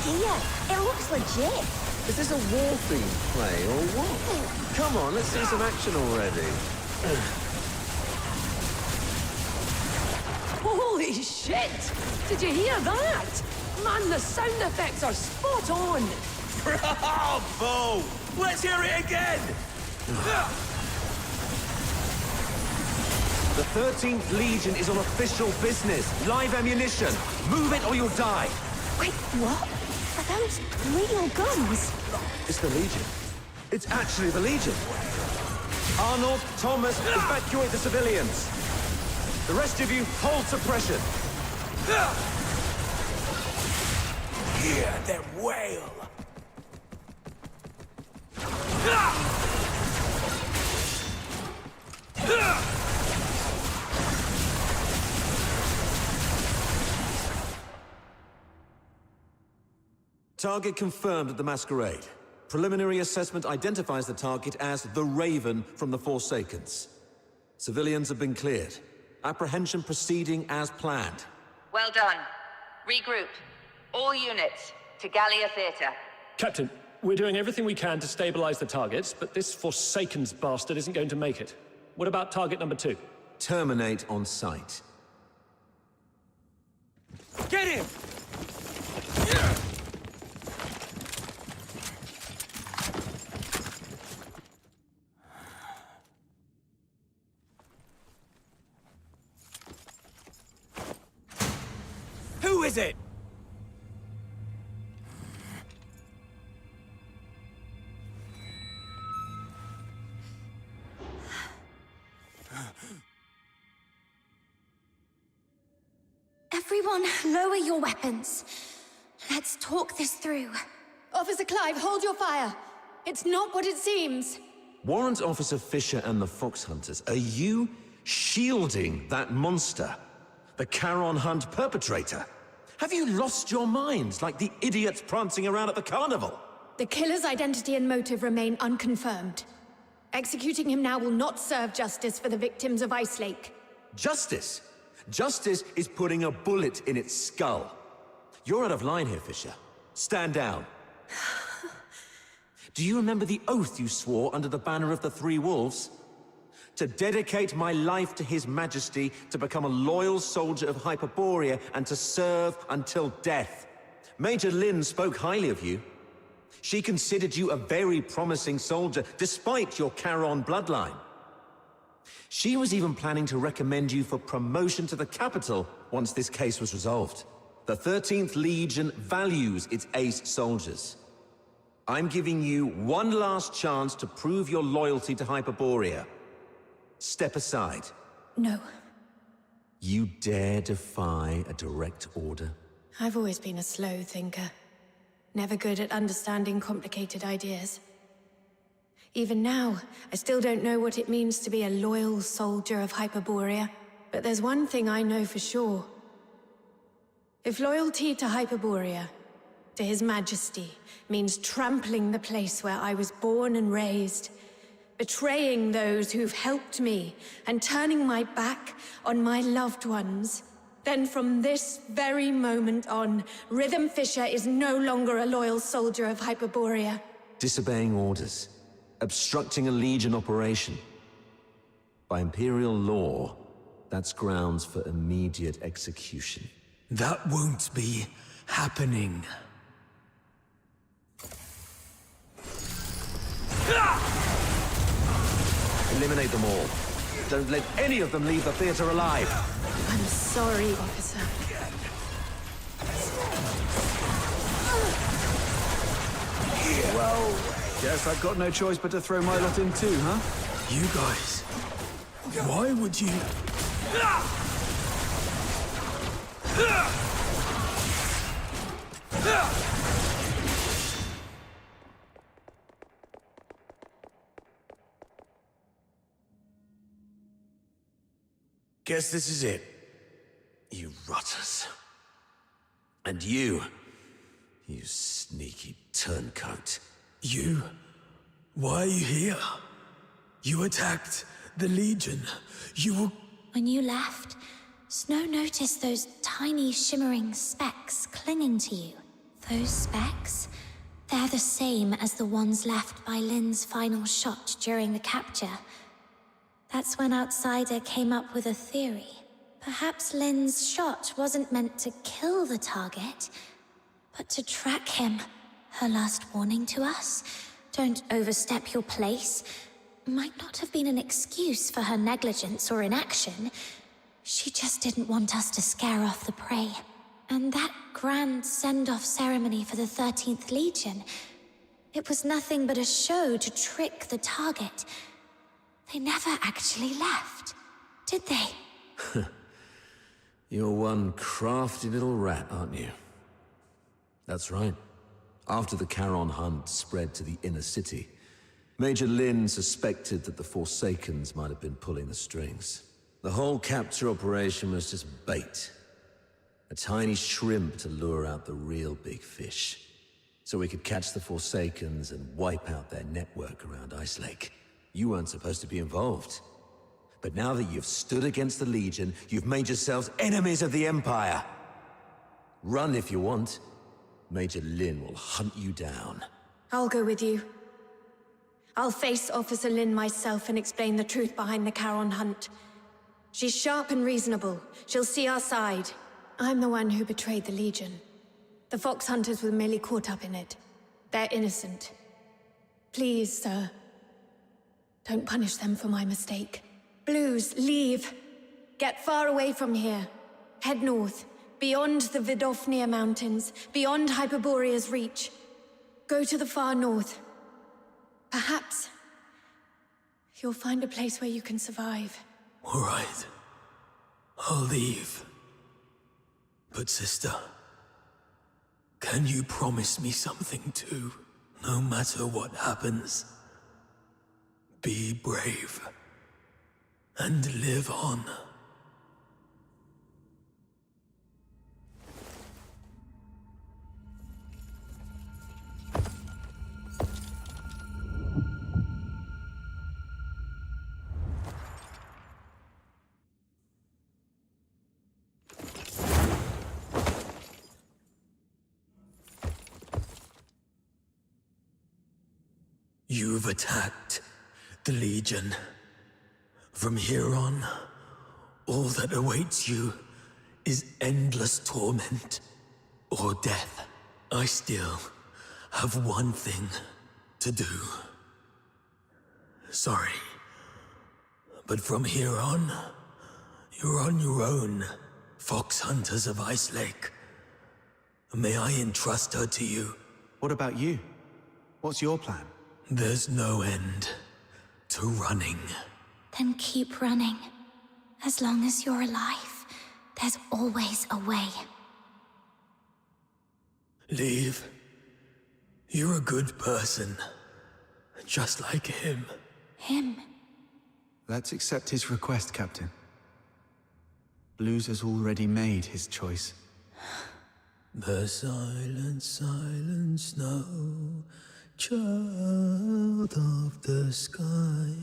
Speaker 17: Here, it looks legit.
Speaker 13: Is this a war-themed play, or what? Come on, let's see some action already.
Speaker 4: Holy shit! Did you hear that? Man, the sound effects are spot on!
Speaker 13: Bravo! Let's hear it again! The 13th Legion is on official business. Live ammunition. Move it or you'll die.
Speaker 17: Wait, what? Are those real guns?
Speaker 13: It's the Legion. It's actually the Legion. Arnold, Thomas, evacuate the civilians. The rest of you, hold suppression.
Speaker 12: Hear them wail.
Speaker 13: Target confirmed at the Masquerade. Preliminary assessment identifies the target as the Raven from the Forsakens. Civilians have been cleared. Apprehension proceeding as planned.
Speaker 11: Well done. Regroup. All units to Gallia Theatre.
Speaker 15: Captain, we're doing everything we can to stabilize the targets, but this Forsakens bastard isn't going to make it. What about target number 2?
Speaker 13: Terminate on sight.
Speaker 19: Get him! Who is it?
Speaker 3: Everyone, lower your weapons. Let's talk this through.
Speaker 20: Officer Clive, hold your fire. It's not what it seems.
Speaker 13: Warrant Officer Fisher and the Fox Hunters, are you shielding that monster? The Charon Hunt perpetrator? Have you lost your minds like the idiots prancing around at the carnival?
Speaker 20: The killer's identity and motive remain unconfirmed. Executing him now will not serve justice for the victims of Ice Lake.
Speaker 13: Justice? Justice is putting a bullet in its skull. You're out of line here, Fisher. Stand down. Do you remember the oath you swore under the banner of the Three Wolves? To dedicate my life to His Majesty, to become a loyal soldier of Hyperborea, and to serve until death. Major Lynn spoke highly of you. She considered you a very promising soldier, despite your Charon bloodline. She was even planning to recommend you for promotion to the capital once this case was resolved. The 13th Legion values its ace soldiers. I'm giving you one last chance to prove your loyalty to Hyperborea. Step aside.
Speaker 20: No.
Speaker 13: You dare defy a direct order?
Speaker 20: I've always been a slow thinker. Never good at understanding complicated ideas. Even now, I still don't know what it means to be a loyal soldier of Hyperborea. But there's one thing I know for sure. If loyalty to Hyperborea, to His Majesty, means trampling the place where I was born and raised, betraying those who've helped me, and turning my back on my loved ones, then from this very moment on, Rhythm Fisher is no longer a loyal soldier of Hyperborea.
Speaker 13: Disobeying orders. Obstructing a Legion operation. By Imperial law, that's grounds for immediate execution.
Speaker 12: That won't be happening.
Speaker 13: Eliminate them all. Don't let any of them leave the theater alive.
Speaker 20: I'm sorry, officer.
Speaker 14: Well, guess I've got no choice but to throw my lot in too, huh?
Speaker 12: You guys, why would you...
Speaker 13: Guess this is it. You rotters. And you sneaky turncoat.
Speaker 12: You? Why are you here? You attacked the Legion. You were...
Speaker 9: When you left, Snow noticed those tiny shimmering specks clinging to you. Those specks? They're the same as the ones left by Lynn's final shot during the capture. That's when Outsider came up with a theory. Perhaps Lynn's shot wasn't meant to kill the target, but to track him. Her last warning to us, don't overstep your place, might not have been an excuse for her negligence or inaction. She just didn't want us to scare off the prey. And that grand send-off ceremony for the 13th Legion, it was nothing but a show to trick the target. They never actually left, did they?
Speaker 13: You're one crafty little rat, aren't you? That's right. After the Charon hunt spread to the inner city, Major Lynn suspected that the Forsakens might have been pulling the strings. The whole capture operation was just bait. A tiny shrimp to lure out the real big fish. So we could catch the Forsakens and wipe out their network around Ice Lake. You weren't supposed to be involved. But now that you've stood against the Legion, you've made yourselves enemies of the Empire. Run if you want. Major Lynn will hunt you down.
Speaker 20: I'll go with you. I'll face Officer Lynn myself and explain the truth behind the Charon hunt. She's sharp and reasonable. She'll see our side. I'm the one who betrayed the Legion. The Fox Hunters were merely caught up in it. They're innocent. Please, sir. Don't punish them for my mistake. Blues, leave. Get far away from here. Head north, beyond the Vidofnia Mountains, beyond Hyperborea's reach. Go to the far north. Perhaps you'll find a place where you can survive.
Speaker 12: All right. I'll leave. But sister, can you promise me something too? No matter what happens, be brave and live on. You've attacked the Legion. From here on, all that awaits you is endless torment or death. I still have one thing to do. Sorry, but from here on, you're on your own, Fox Hunters of Ice Lake. May I entrust her to you?
Speaker 6: What about you? What's your plan?
Speaker 12: There's no end to running.
Speaker 9: Then keep running. As long as you're alive, there's always a way.
Speaker 12: Leave. You're a good person. Just like him.
Speaker 9: Him?
Speaker 6: Let's accept his request, Captain. Blues has already made his choice.
Speaker 12: The silent, silent snow, child of the sky,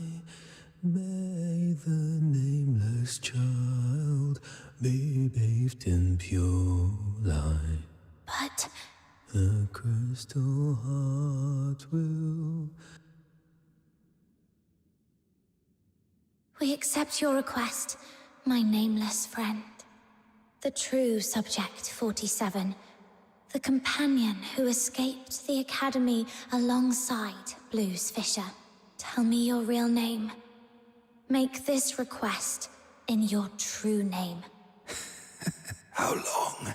Speaker 12: may the nameless child be bathed in pure light.
Speaker 9: But
Speaker 12: the crystal heart will...
Speaker 9: We accept your request, my nameless friend. The true Subject 47. The companion who escaped the Academy alongside Blues Fisher. Tell me your real name. Make this request in your true name.
Speaker 12: How long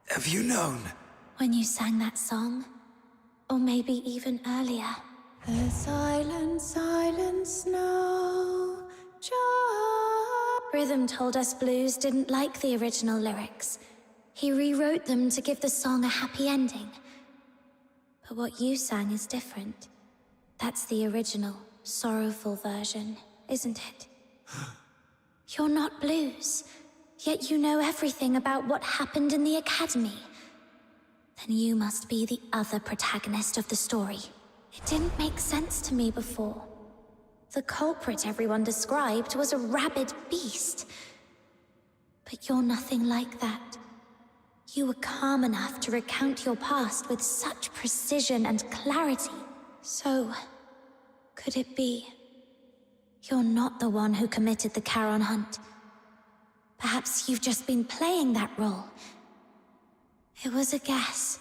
Speaker 12: have you known?
Speaker 9: When you sang that song? Or maybe even earlier.
Speaker 20: The silent, silent snow child.
Speaker 9: Rhythm told us Blues didn't like the original lyrics. He rewrote them to give the song a happy ending. But what you sang is different. That's the original, sorrowful version, isn't it? You're not Blues, yet you know everything about what happened in the Academy. Then you must be the other protagonist of the story. It didn't make sense to me before. The culprit everyone described was a rabid beast. But you're nothing like that. You were calm enough to recount your past with such precision and clarity. So, could it be you're not the one who committed the Charon hunt? Perhaps you've just been playing that role. It was a guess.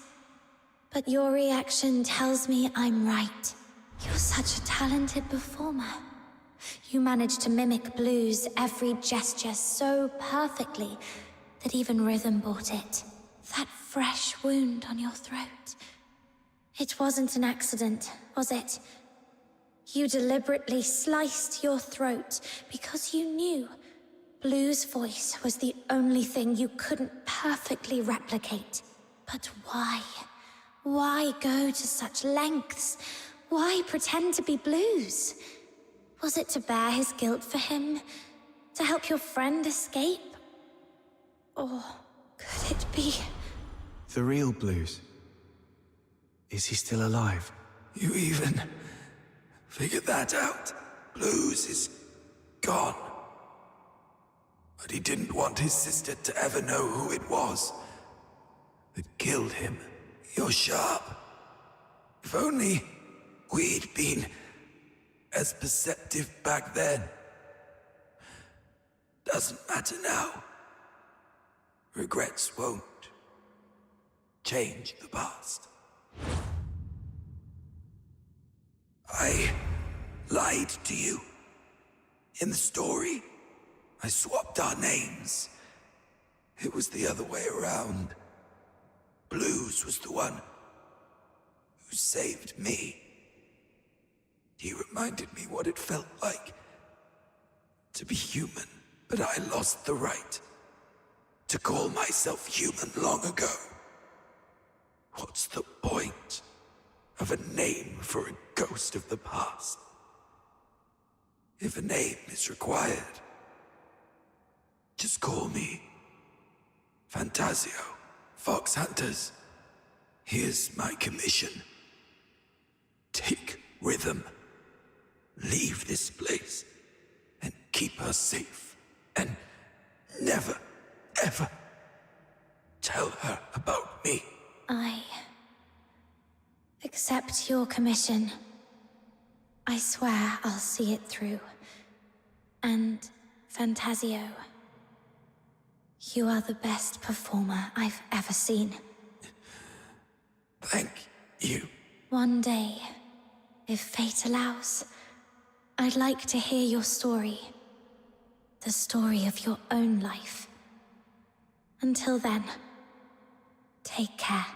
Speaker 9: But your reaction tells me I'm right. You're such a talented performer. You managed to mimic Blues' every gesture so perfectly that even Rhythm bought it. That fresh wound on your throat. It wasn't an accident, was it? You deliberately sliced your throat because you knew Blues' voice was the only thing you couldn't perfectly replicate. But why? Why go to such lengths? Why pretend to be Blues? Was it to bear his guilt for him? To help your friend escape? Or could it be...
Speaker 6: The real Blues? Is he still alive?
Speaker 12: You even figured that out? Blues is gone. But he didn't want his sister to ever know who it was that killed him. You're sharp. If only we'd been as perceptive back then. Doesn't matter now. Regrets won't change the past. I lied to you. In the story, I swapped our names. It was the other way around. Blues was the one who saved me. He reminded me what it felt like to be human, but I lost the right to call myself human long ago. What's the point of a name for a ghost of the past? If a name is required, just call me Fantasio. Fox Hunters, here's my commission. Take Rhythm, leave this place, and keep her safe. And never, ever tell her about me.
Speaker 9: I accept your commission,
Speaker 3: I swear I'll see it through. And, Fantasio, you are the best performer I've ever seen.
Speaker 12: Thank you.
Speaker 3: One day, if fate allows, I'd like to hear your story. The story of your own life. Until then, take care.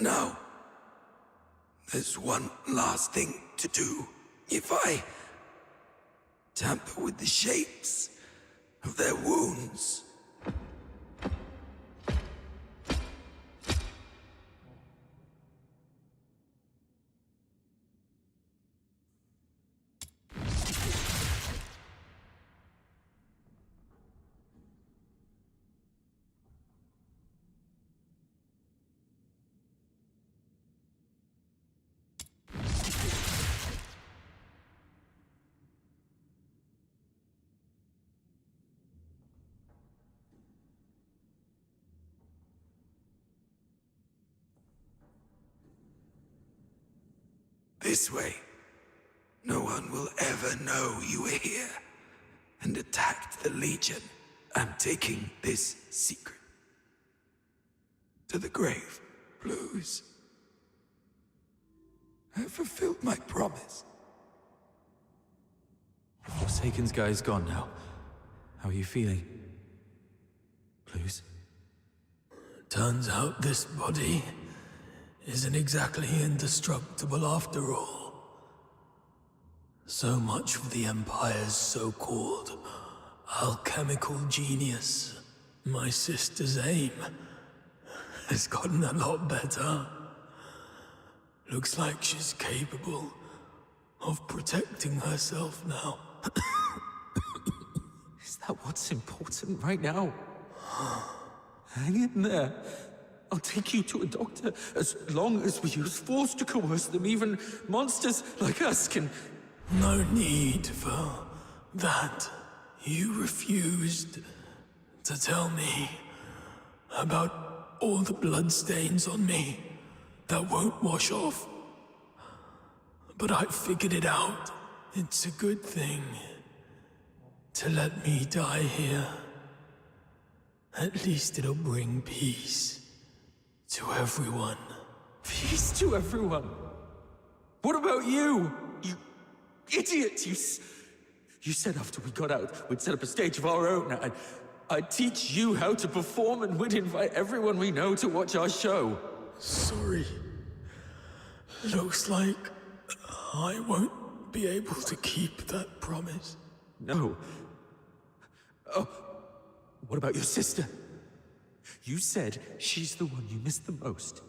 Speaker 12: Now, there's one last thing to do. If I tamper with the shapes of their wounds, this way, no one will ever know you were here and attacked the Legion. I'm taking this secret to the grave, Blues. I fulfilled my promise.
Speaker 6: Forsaken's guy is gone now. How are you feeling? Blues?
Speaker 12: Turns out this body isn't exactly indestructible after all. So much for the Empire's so-called alchemical genius. My sister's aim has gotten a lot better. Looks like she's capable of protecting herself now.
Speaker 6: Is that what's important right now? Hang in there. I'll take you to a doctor as long as we use force to coerce them. Even monsters like us can...
Speaker 12: No need for that. You refused to tell me about all the bloodstains on me that won't wash off. But I figured it out. It's a good thing to let me die here. At least it'll bring peace to everyone.
Speaker 6: Peace to everyone? What about you? You idiot! You said after we got out, we'd set up a stage of our own, and I'd teach you how to perform, and we'd invite everyone we know to watch our show.
Speaker 12: Sorry. Looks like I won't be able to keep that promise.
Speaker 6: No. Oh, what about your sister? You said she's the one you miss the most.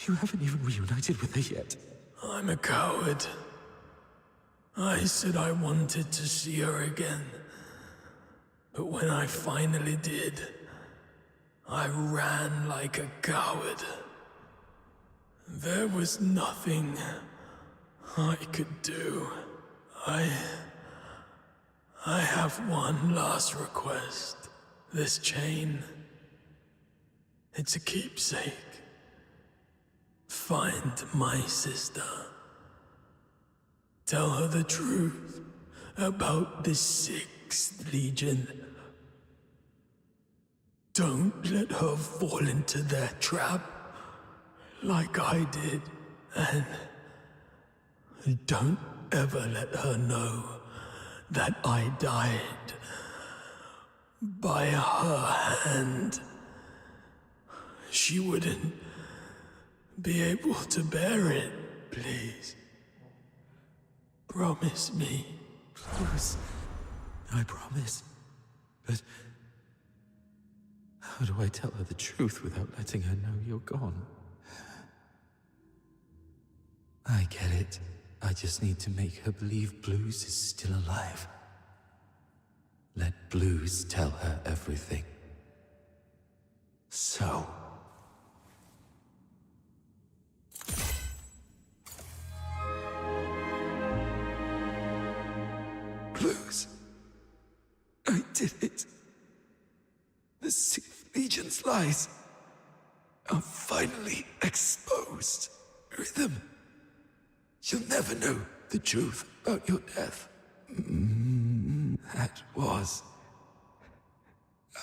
Speaker 6: You haven't even reunited with her yet.
Speaker 12: I'm a coward. I said I wanted to see her again. But when I finally did, I ran like a coward. There was nothing I could do. I have one last request. This chain. It's a keepsake. Find my sister. Tell her the truth about the 6th Legion. Don't let her fall into their trap like I did. And don't ever let her know that I died by her hand. She wouldn't be able to bear it, please. Promise me.
Speaker 6: Please. I promise. But how do I tell her the truth without letting her know you're gone? I get it. I just need to make her believe Blues is still alive. Let Blues tell her everything. So...
Speaker 12: Blues. I did it. The Sixth Legion's lies are finally exposed. Rhythm, you'll never know the truth about your death. That was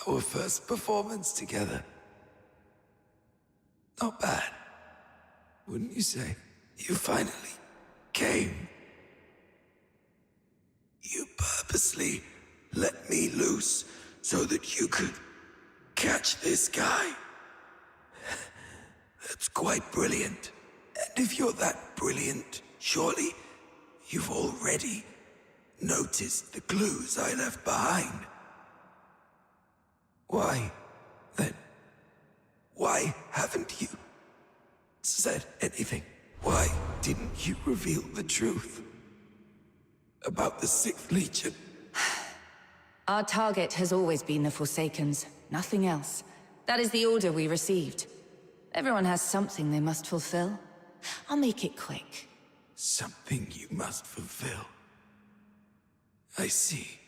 Speaker 12: our first performance together. Not bad, wouldn't you say? You finally came. You purposely let me loose so that you could catch this guy. That's quite brilliant. And if you're that brilliant, surely you've already noticed the clues I left behind. Why, then? Why haven't you said anything? Why didn't you reveal the truth about the Sixth Legion?
Speaker 11: Our target has always been the Forsakens, nothing else. That is the order we received. Everyone has something they must fulfill. I'll make it quick.
Speaker 12: Something you must fulfill. I see.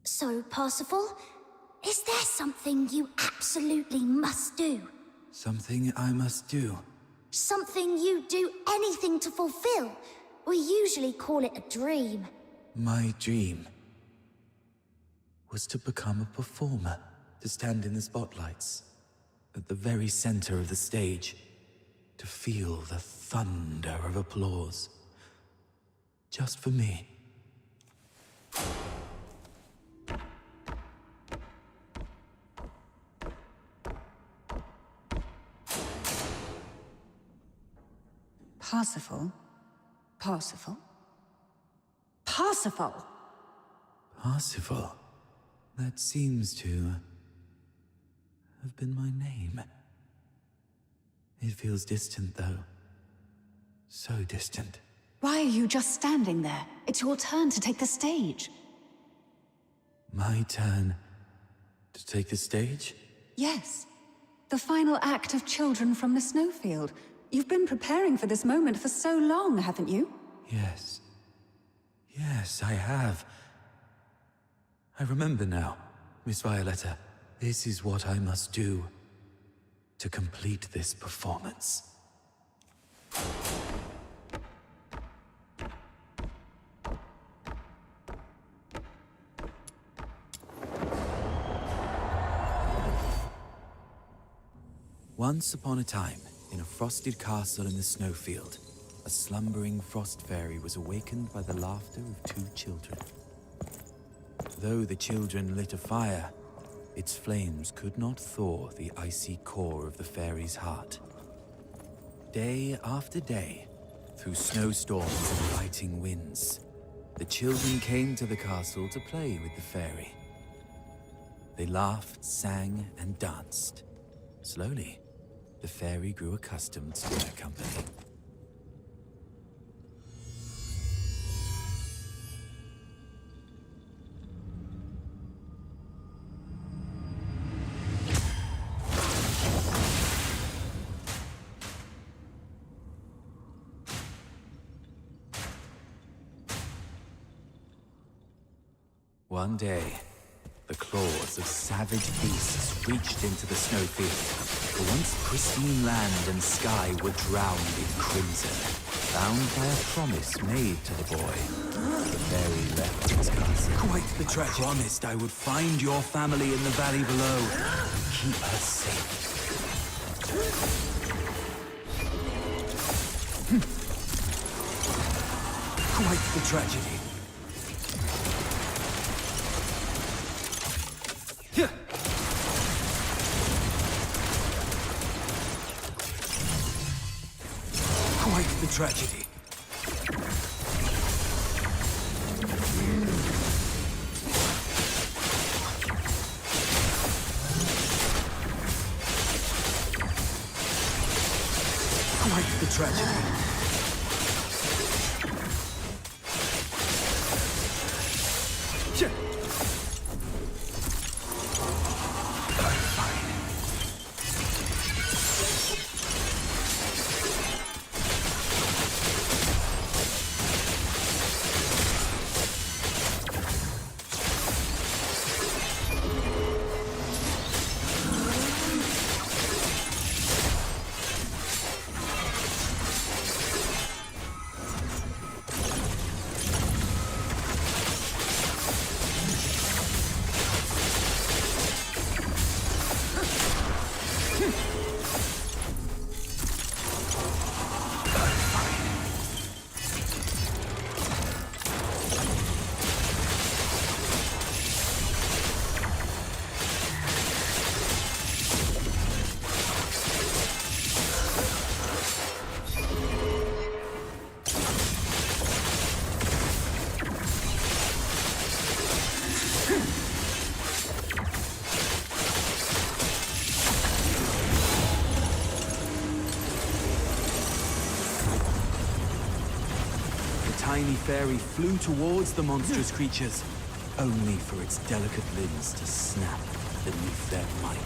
Speaker 9: So, Parsifal, is there something you absolutely must do?
Speaker 12: Something I must do.
Speaker 9: Something you do anything to fulfill? We usually call it a dream.
Speaker 12: My dream was to become a performer, to stand in the spotlights, at the very center of the stage, to feel the thunder of applause. Just for me.
Speaker 17: Parsifal? Parsifal? Parsifal!
Speaker 12: Parsifal. That seems to have been my name. It feels distant, though. So distant.
Speaker 17: Why are you just standing there? It's your turn to take the stage.
Speaker 12: My turn to take the stage?
Speaker 17: Yes. The final act of Children from the Snowfield. You've been preparing for this moment for so long, haven't you?
Speaker 12: Yes. Yes, I have. I remember now, Miss Violetta. This is what I must do to complete this performance. Once upon a time, in a frosted castle in the snowfield, a slumbering frost fairy was awakened by the laughter of two children. Though the children lit a fire, its flames could not thaw the icy core of the fairy's heart. Day after day, through snowstorms and biting winds, the children came to the castle to play with the fairy. They laughed, sang, and danced. Slowly, the fairy grew accustomed to their company. One day, the claws of savage beasts reached into the snowfield. The once pristine land and sky were drowned in crimson, bound by a promise made to the boy. The fairy left his castle. Quite the tragedy. I promised I would find your family in the valley below and keep her safe. Quite the tragedy. Quite the tragedy. Quite the tragedy.
Speaker 19: tiny fairy flew towards the monstrous creatures, only for its delicate limbs to snap beneath their might.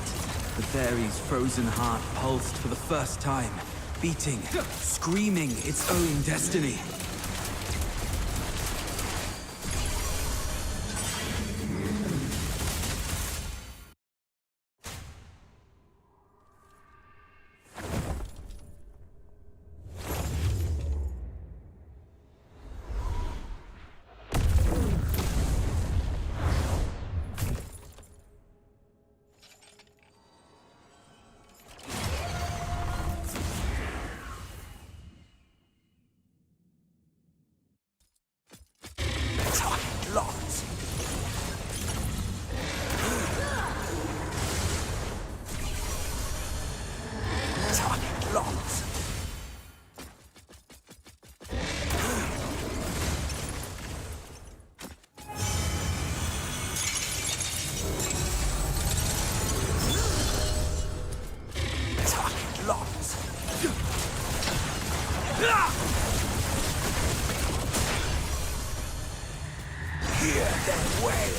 Speaker 19: The fairy's frozen heart pulsed for the first time, beating, screaming its own destiny. Lots. Lots. Lots. Hear them wail.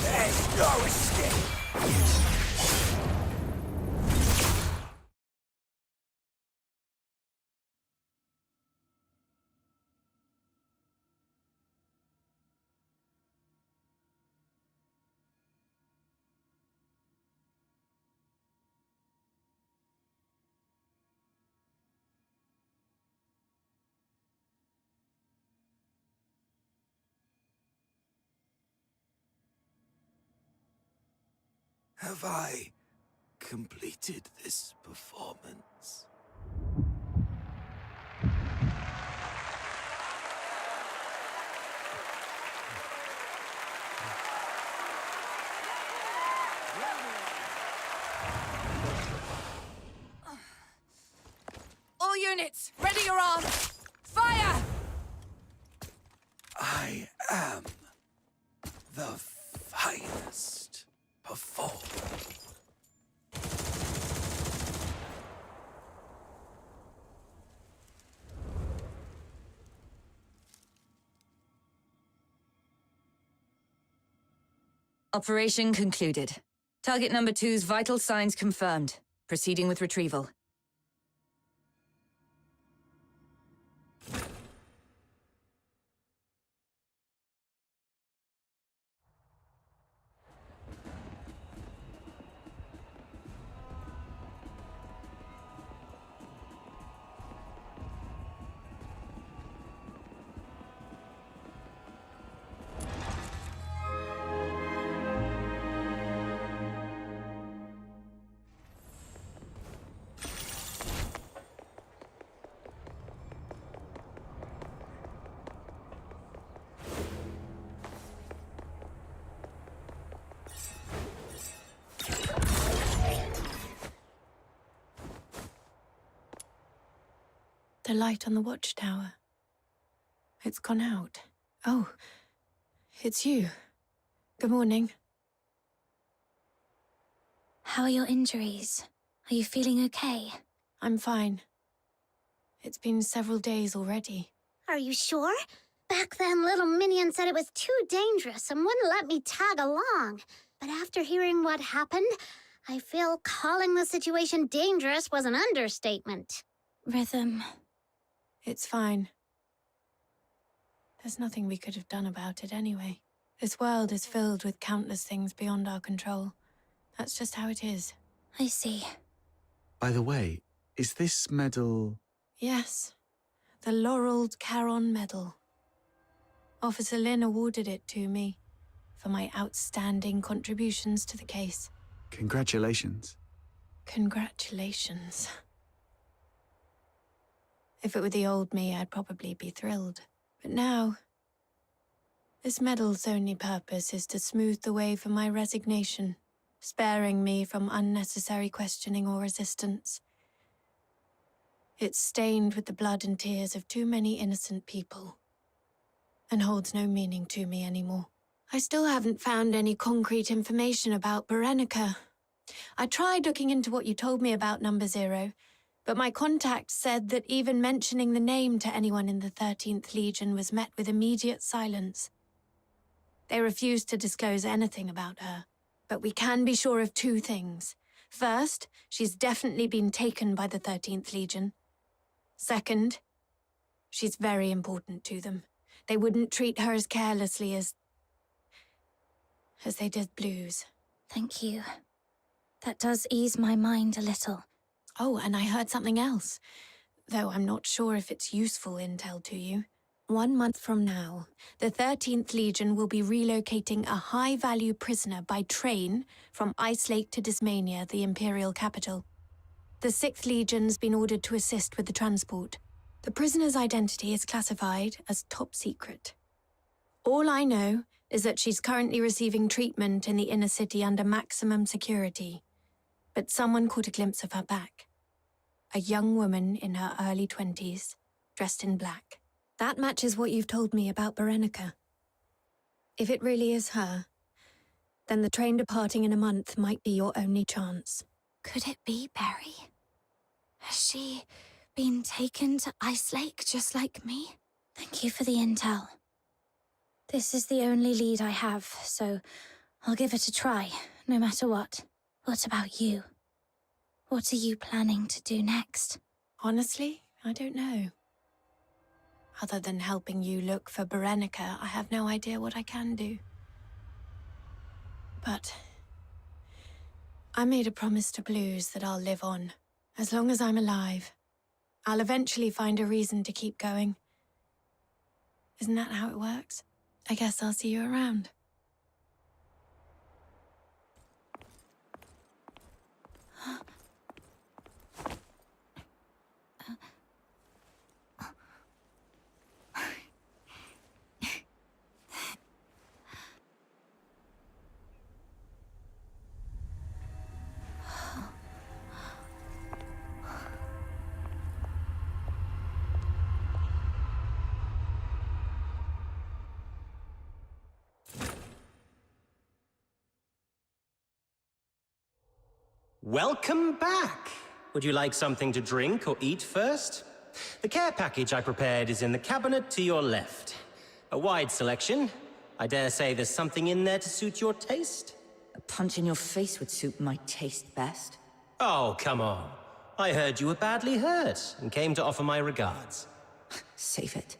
Speaker 19: There's no escape. Have I completed this performance?
Speaker 4: All units, ready your arms! Fire!
Speaker 19: I am the finest performer.
Speaker 11: Operation concluded. Target number 2's vital signs confirmed. Proceeding with retrieval.
Speaker 20: The light on the watchtower. It's gone out. Oh, it's you. Good morning.
Speaker 9: How are your injuries? Are you feeling okay?
Speaker 20: I'm fine. It's been several days already.
Speaker 5: Are you sure? Back then, little Minion said it was too dangerous and wouldn't let me tag along. But after hearing what happened, I feel calling the situation dangerous was an understatement.
Speaker 9: Rhythm.
Speaker 20: It's fine. There's nothing we could have done about it anyway. This world is filled with countless things beyond our control. That's just how it is.
Speaker 9: I see.
Speaker 6: By the way, is this medal...
Speaker 20: Yes. The Laureled Charon Medal. Officer Lin awarded it to me for my outstanding contributions to the case.
Speaker 6: Congratulations.
Speaker 20: Congratulations. If it were the old me, I'd probably be thrilled. But now, this medal's only purpose is to smooth the way for my resignation, sparing me from unnecessary questioning or resistance. It's stained with the blood and tears of too many innocent people, and holds no meaning to me anymore. I still haven't found any concrete information about Berenica. I tried looking into what you told me about Number Zero, but my contact said that even mentioning the name to anyone in the 13th Legion was met with immediate silence. They refused to disclose anything about her. But we can be sure of two things. First, she's definitely been taken by the 13th Legion. Second, she's very important to them. They wouldn't treat her as carelessly as they did Blues.
Speaker 9: Thank you. That does ease my mind a little.
Speaker 20: Oh, and I heard something else, though I'm not sure if it's useful intel to you. 1 month from now, the 13th Legion will be relocating a high-value prisoner by train from Ice Lake to Dismania, the Imperial capital. The 6th Legion's been ordered to assist with the transport. The prisoner's identity is classified as top secret. All I know is that she's currently receiving treatment in the inner city under maximum security. But someone caught a glimpse of her back. A young woman in her early 20s, dressed in black. That matches what you've told me about Berenica. If it really is her, then the train departing in a month might be your only chance.
Speaker 9: Could it be Barry? Has she been taken to Ice Lake just like me? Thank you for the intel. This is the only lead I have, so I'll give it a try, no matter what. What about you? What are you planning to do next?
Speaker 20: Honestly, I don't know. Other than helping you look for Berenica, I have no idea what I can do. But I made a promise to Blues that I'll live on. As long as I'm alive, I'll eventually find a reason to keep going. Isn't that how it works? I guess I'll see you around.
Speaker 21: Welcome back! Would you like something to drink or eat first? The care package I prepared is in the cabinet to your left. A wide selection. I dare say there's something in there to suit your taste?
Speaker 11: A punch in your face would suit my taste best.
Speaker 21: Oh, come on. I heard you were badly hurt and came to offer my regards.
Speaker 11: Save it.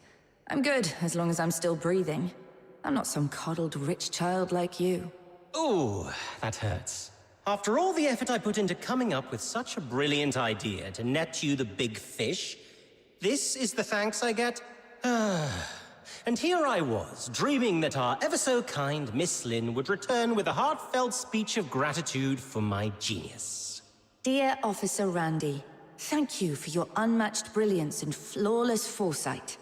Speaker 11: I'm good, as long as I'm still breathing. I'm not some coddled rich child like you.
Speaker 21: Ooh, that hurts. After all the effort I put into coming up with such a brilliant idea to net you the big fish, this is the thanks I get? And here I was, dreaming that our ever-so-kind Miss Lin would return with a heartfelt speech of gratitude for my genius.
Speaker 11: Dear Officer Randy, thank you for your unmatched brilliance and flawless foresight.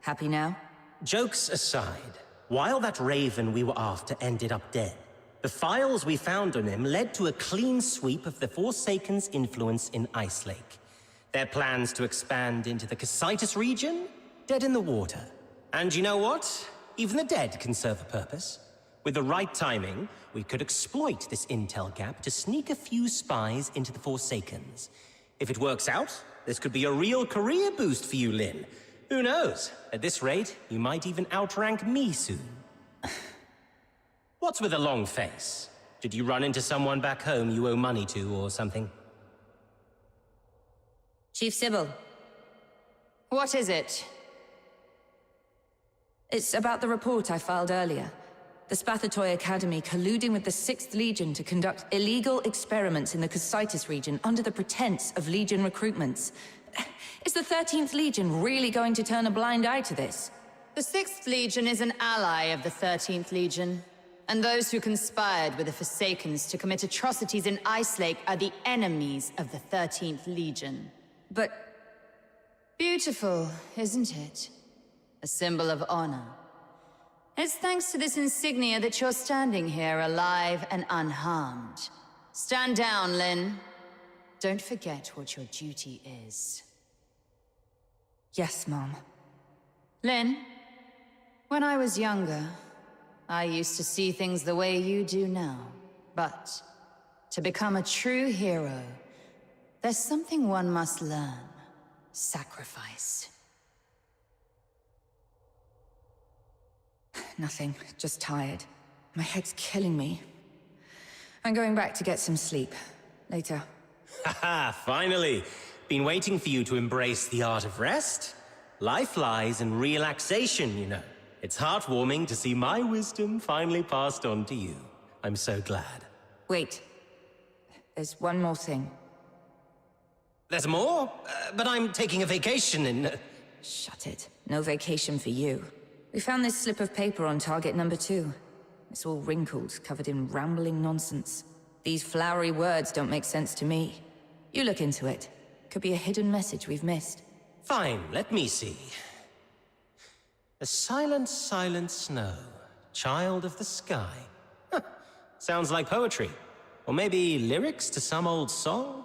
Speaker 11: Happy now?
Speaker 21: Jokes aside, while that raven we were after ended up dead, the files we found on him led to a clean sweep of the Forsaken's influence in Ice Lake. Their plans to expand into the Cocytus region? Dead in the water. And you know what? Even the dead can serve a purpose. With the right timing, we could exploit this intel gap to sneak a few spies into the Forsakens. If it works out, this could be a real career boost for you, Lin. Who knows? At this rate, you might even outrank me soon. What's with a long face? Did you run into someone back home you owe money to or something?
Speaker 11: Chief Sybil.
Speaker 7: What is it?
Speaker 11: It's about the report I filed earlier. The Spathatoy Academy colluding with the 6th Legion to conduct illegal experiments in the Cocytus region under the pretense of Legion recruitments. Is the 13th Legion really going to turn a blind eye to this?
Speaker 7: The 6th Legion is an ally of the 13th Legion. And those who conspired with the Forsakens to commit atrocities in Ice Lake are the enemies of the 13th Legion.
Speaker 11: But Beautiful, isn't it? A symbol of honor. It's thanks to this insignia that you're standing here alive and unharmed. Stand down, Lynn. Don't forget what your duty is. Yes, Mom. Lynn, when I was younger, I used to see things the way you do now. But to become a true hero, there's something one must learn. Sacrifice. Nothing, just tired. My head's killing me. I'm going back to get some sleep. Later.
Speaker 21: Haha, finally! Been waiting for you to embrace the art of rest. Life lies in relaxation, you know. It's heartwarming to see my wisdom finally passed on to you. I'm so glad.
Speaker 11: Wait. There's one more thing.
Speaker 21: There's more? But I'm taking a vacation in...
Speaker 11: Shut it. No vacation for you. We found this slip of paper on target number 2. It's all wrinkled, covered in rambling nonsense. These flowery words don't make sense to me. You look into it. Could be a hidden message we've missed.
Speaker 21: Fine, let me see. The silent, silent snow, child of the sky. Huh. Sounds like poetry. Or maybe lyrics to some old song?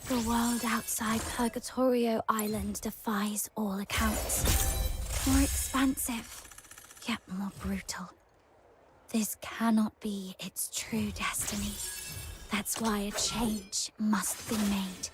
Speaker 9: The world outside Purgatorio Island defies all accounts. More expansive, yet more brutal. This cannot be its true destiny. That's why a change must be made.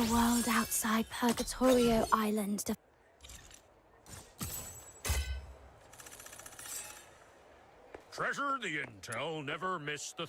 Speaker 9: the world outside Purgatorio Island.
Speaker 15: Treasure the intel, never miss the